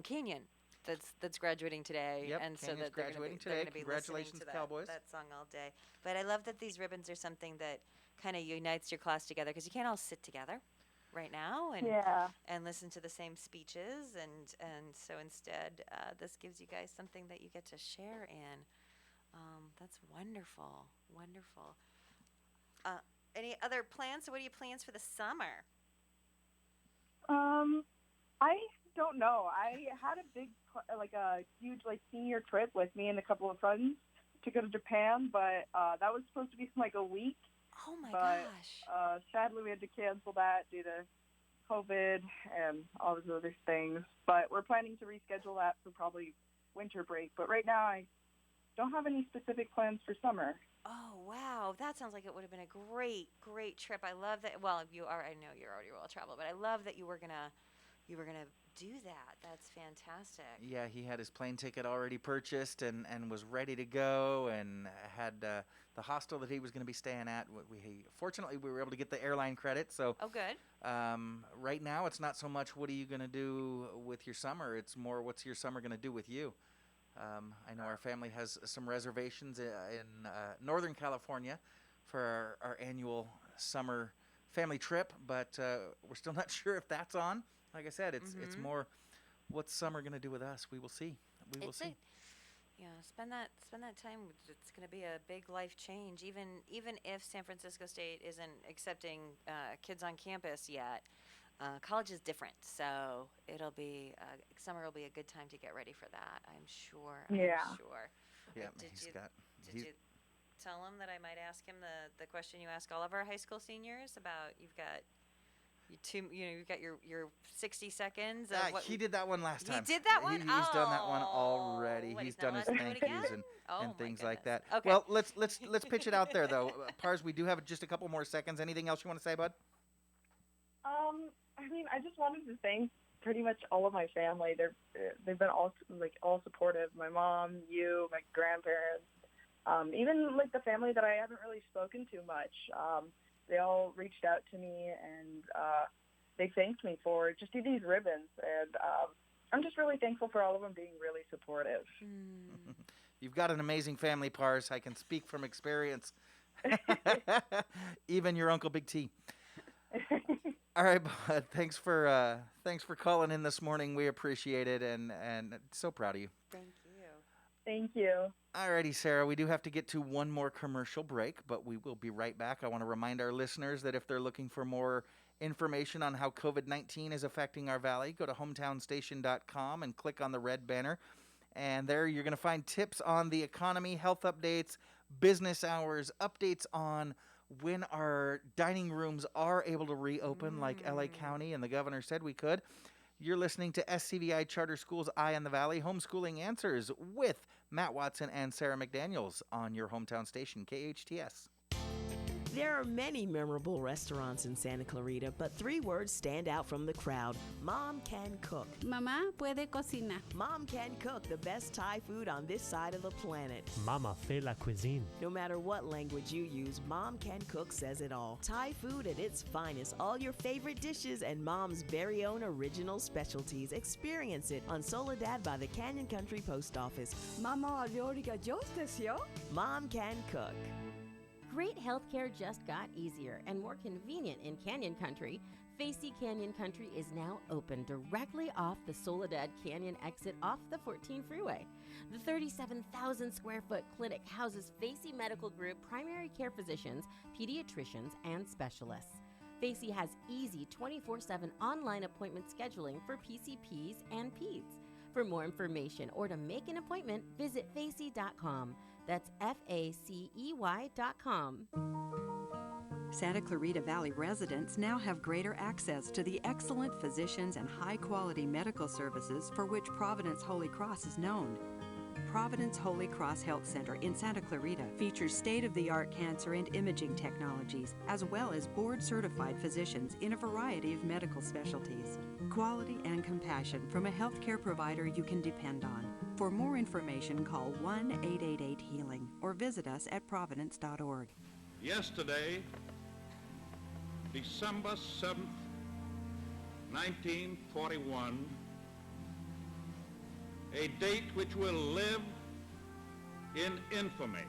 Canyon that's graduating today.
Yep,
and so
Canyon's
that they're
graduating
gonna
today.
be
Congratulations,
listening to
Cowboys.
that song all day. But I love that these ribbons are something that kind of unites your class together because you can't all sit together right now and listen to the same speeches and so instead this gives you guys something that you get to share in. That's wonderful. Any other plans? So what are your plans for the summer?
I don't know. I had a huge senior trip with me and a couple of friends to go to Japan, but that was supposed to be a week.
Oh my
gosh. Sadly, we had to cancel that due to COVID and all those other things. But we're planning to reschedule that for probably winter break. But right now, I don't have any specific plans for summer.
Oh, wow. That sounds like it would have been a great trip. I love that. Well, I know you're already well traveled, but I love that you were going to do that. That's fantastic.
Yeah, he had his plane ticket already purchased and was ready to go and had the hostel that he was going to be staying at. Fortunately, we were able to get the airline credit. So,
oh, good.
Right now, it's not so much what are you going to do with your summer. It's more what's your summer going to do with you. I know our family has some reservations in Northern California for our annual summer family trip, but we're still not sure if that's on. Like I said, it's more what's summer going to do with us. We will see.
Spend that time. It's going to be a big life change. Even if San Francisco State isn't accepting kids on campus yet, college is different. So summer will be a good time to get ready for that. I'm sure.
Yeah.
I'm sure.
Yeah.
Did you tell him that I might ask him the question you ask all of our high school seniors about you've got your 60 seconds.
He did that one last time.
He did that one?
He's done that one already. He's done his thank yous and things like that.
Okay.
Well, let's pitch it out there though. Pars, we do have just a couple more seconds. Anything else you want to say, bud?
I just wanted to thank pretty much all of my family. They've been all supportive. My mom, you, my grandparents, even the family that I haven't really spoken to much. They all reached out to me and they thanked me for just these ribbons. And I'm just really thankful for all of them being really supportive.
You've got an amazing family, Pars. I can speak from experience. Even your Uncle Big T. All right, bud. Thanks for calling in this morning. We appreciate it and so proud of you.
Thank you.
Thank you.
Alrighty, Sarah, we do have to get to one more commercial break, but we will be right back. I want to remind our listeners that if they're looking for more information on how COVID-19 is affecting our valley, go to hometownstation.com and click on the red banner. And there you're going to find tips on the economy, health updates, business hours, updates on when our dining rooms are able to reopen like LA County and the governor said we could. You're listening to SCVi Charter Schools Eye on the Valley, Homeschooling Answers with Matt Watson and Sara McDaniels on your hometown station, KHTS.
There are many memorable restaurants in Santa Clarita, but 3 words stand out from the crowd. Mom can cook.
Mamá puede cocinar.
Mom can cook the best Thai food on this side of the planet.
Mama fait la cuisine.
No matter what language you use, Mom Can Cook says it all. Thai food at its finest, all your favorite dishes, and Mom's very own original specialties. Experience it on Soledad by the Canyon Country Post Office.
Mama Origa Jostesio.
Mom Can Cook.
Great healthcare just got easier and more convenient in Canyon Country. Facey Canyon Country is now open directly off the Soledad Canyon exit off the 14 freeway. The 37,000 square foot clinic houses Facey Medical Group primary care physicians, pediatricians, and specialists. Facey has easy 24/7 online appointment scheduling for PCPs and PEDS. For more information or to make an appointment, visit facey.com. That's FACEY.com.
Santa Clarita Valley residents now have greater access to the excellent physicians and high-quality medical services for which Providence Holy Cross is known. Providence Holy Cross Health Center in Santa Clarita features state-of-the-art cancer and imaging technologies, as well as board-certified physicians in a variety of medical specialties. Quality and compassion from a healthcare provider you can depend on. For more information, call 1-888-HEALING or visit us at providence.org.
Yesterday, December 7th, 1941, a date which will live in infamy.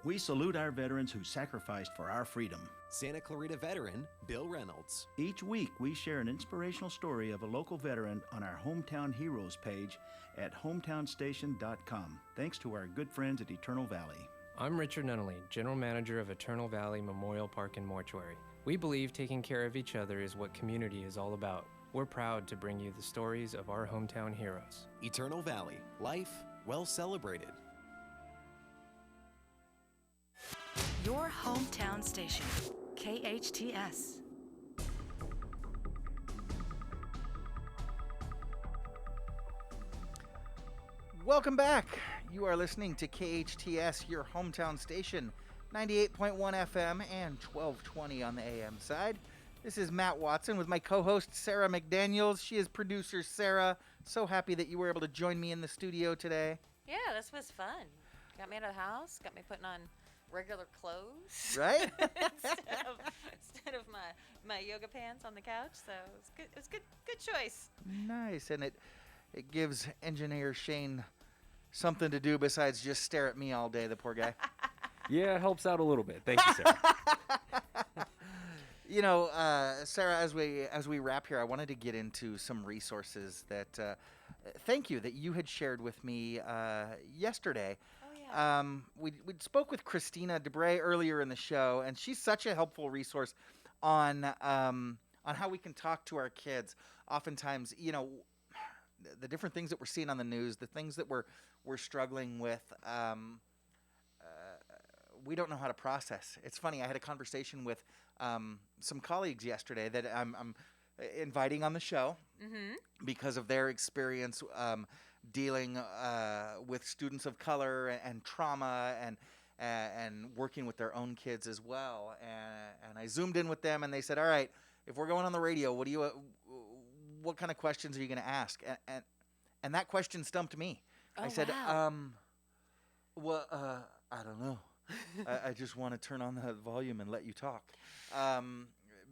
We salute our veterans who sacrificed for our freedom.
Santa Clarita veteran Bill Reynolds.
Each week, we share an inspirational story of a local veteran on our Hometown Heroes page at hometownstation.com, thanks to our good friends at Eternal Valley.
I'm Richard Nunnally, General Manager of Eternal Valley Memorial Park and Mortuary. We believe taking care of each other is what community is all about. We're proud to bring you the stories of our hometown heroes.
Eternal Valley, life well celebrated.
Your hometown station, KHTS.
Welcome back. You are listening to KHTS, your hometown station, 98.1 FM and 1220 on the AM side. This is Matt Watson with my co-host Sara McDaniels. She is producer Sara. So happy that you were able to join me in the studio today.
Yeah, this was fun. Got me out of the house, got me putting on regular clothes.
Right?
instead of my yoga pants on the couch. So it's good. It's good choice.
Nice. And it gives engineer Shane something to do besides just stare at me all day, the poor guy.
Yeah, it helps out a little bit. Thank you, Sara.
You know, Sara, as we wrap here, I wanted to get into some resources that, thank you, that you had shared with me yesterday. Oh, yeah. We spoke with Kristina de Bree earlier in the show, and she's such a helpful resource on how we can talk to our kids. Oftentimes, you know, the different things that we're seeing on the news, the things that we're struggling with, we don't know how to process. It's funny, I had a conversation with some colleagues yesterday that I'm inviting on the show because of their experience dealing with students of color and trauma and working with their own kids as well. And I zoomed in with them, and they said, "All right, if we're going on the radio, what kind of questions are you going to ask?" And that question stumped me.
Oh,
I said,
wow.
Well, I don't know. I just want to turn on the volume and let you talk,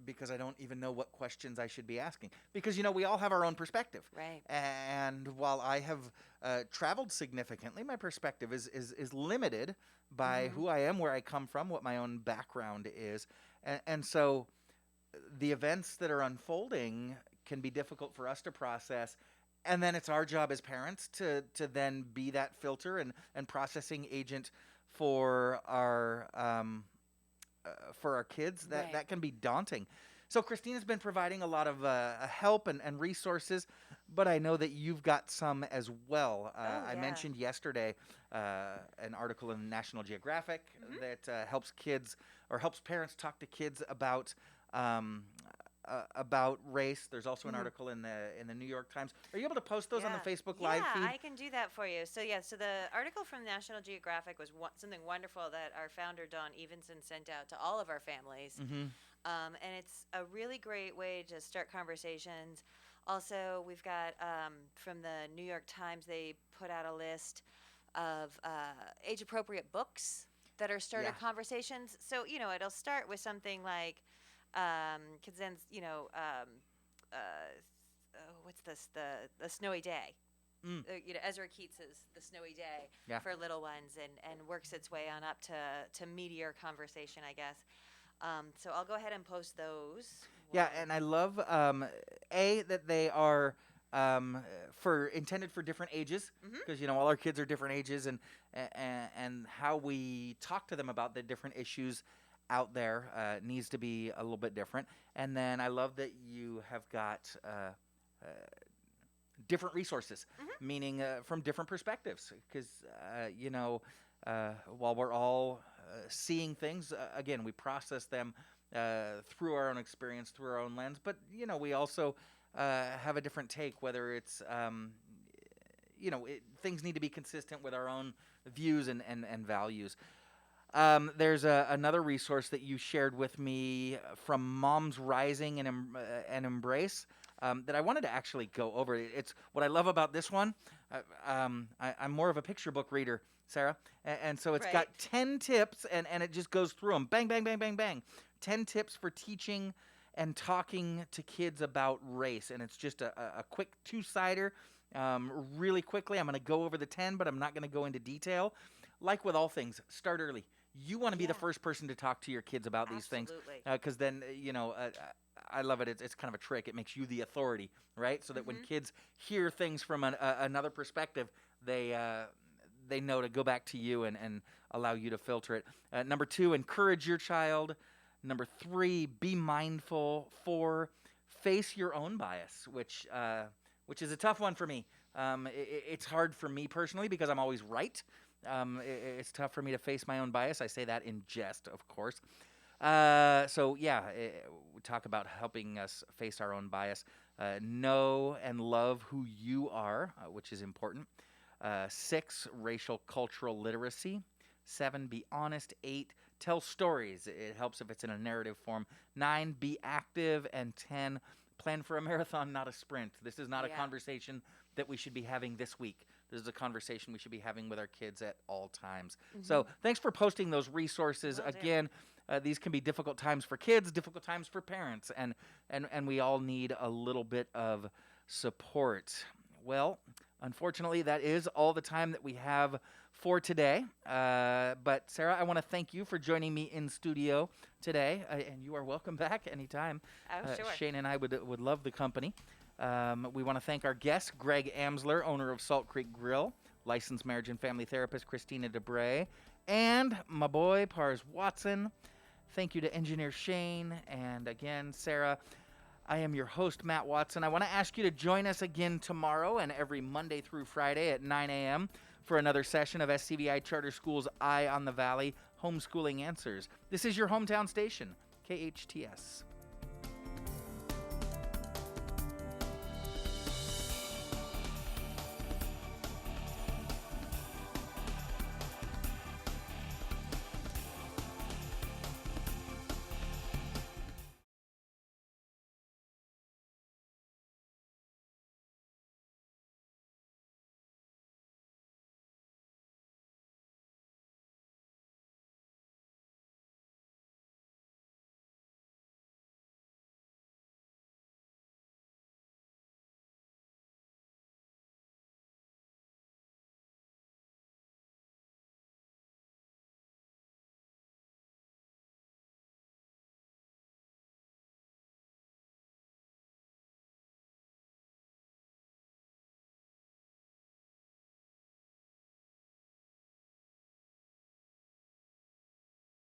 because I don't even know what questions I should be asking. Because, you know, we all have our own perspective.
Right.
And while I have traveled significantly, my perspective is limited by who I am, where I come from, what my own background is. And so the events that are unfolding can be difficult for us to process. And then it's our job as parents to then be that filter and processing agent for our for our kids, that can be daunting. So Kristina's been providing a lot of help and resources, but I know that you've got some as well. I mentioned yesterday an article in National Geographic that helps parents talk to kids about race. There's also an article in the New York Times. Are you able to post those on the Facebook Live feed?
Yeah, I can do that for you. So the article from National Geographic was something wonderful that our founder, Dawn Evenson, sent out to all of our families. And it's a really great way to start conversations. Also, we've got from the New York Times, they put out a list of age-appropriate books that are starter conversations. So, it'll start with something like, kids then, what's this? The Snowy Day. Ezra Keats's The Snowy Day for little ones, and works its way on up to meatier conversation, I guess. So I'll go ahead and post those.
Yeah, and I love that they are intended for different ages, because all our kids are different ages, and how we talk to them about the different issues out there needs to be a little bit different. And then I love that you have got different resources, meaning from different perspectives, because while we're all seeing things, again, we process them through our own experience, through our own lens, but we also have a different take, whether it's things need to be consistent with our own views and values. There's another resource that you shared with me from Moms Rising and Embrace that I wanted to actually go over. It's what I love about this one. I'm more of a picture book reader, Sarah, and so it's got 10 tips, and it just goes through them. Bang, bang, bang, bang, bang. 10 tips for teaching and talking to kids about race, and it's just a quick two-sider. Really quickly, I'm going to go over the 10, but I'm not going to go into detail. Like with all things, start early. You want to be the first person to talk to your kids about these things, because then, I love it. It's kind of a trick. It makes you the authority, right? So that when kids hear things from another perspective, they know to go back to you and allow you to filter it. Number 2, encourage your child. Number 3, be mindful. 4, face your own bias, which is a tough one for me. It's hard for me personally because I'm always right. It's tough for me to face my own bias. I say that in jest, of course. We talk about helping us face our own bias. Know and love who you are, which is important. 6, racial cultural literacy. 7, be honest. 8, tell stories. It helps if it's in a narrative form. 9, be active. And 10, plan for a marathon, not a sprint. This is not a conversation that we should be having this week. This is a conversation we should be having with our kids at all times. So thanks for posting those resources. Again, these can be difficult times for kids, difficult times for parents, and we all need a little bit of support. Well, unfortunately, that is all the time that we have for today. But Sarah, I want to thank you for joining me in studio today, and you are welcome back anytime.
Oh, sure.
Shane and I would love the company. We want to thank our guest, Greg Amsler, owner of Salt Creek Grille, licensed marriage and family therapist Kristina de Bree, and my boy, Pars Watson. Thank you to engineer Shane, and again, Sarah. I am your host, Matt Watson. I want to ask you to join us again tomorrow and every Monday through Friday at 9 a.m. for another session of SCVi Charter School's Eye on the Valley Homeschooling Answers. This is your hometown station, KHTS.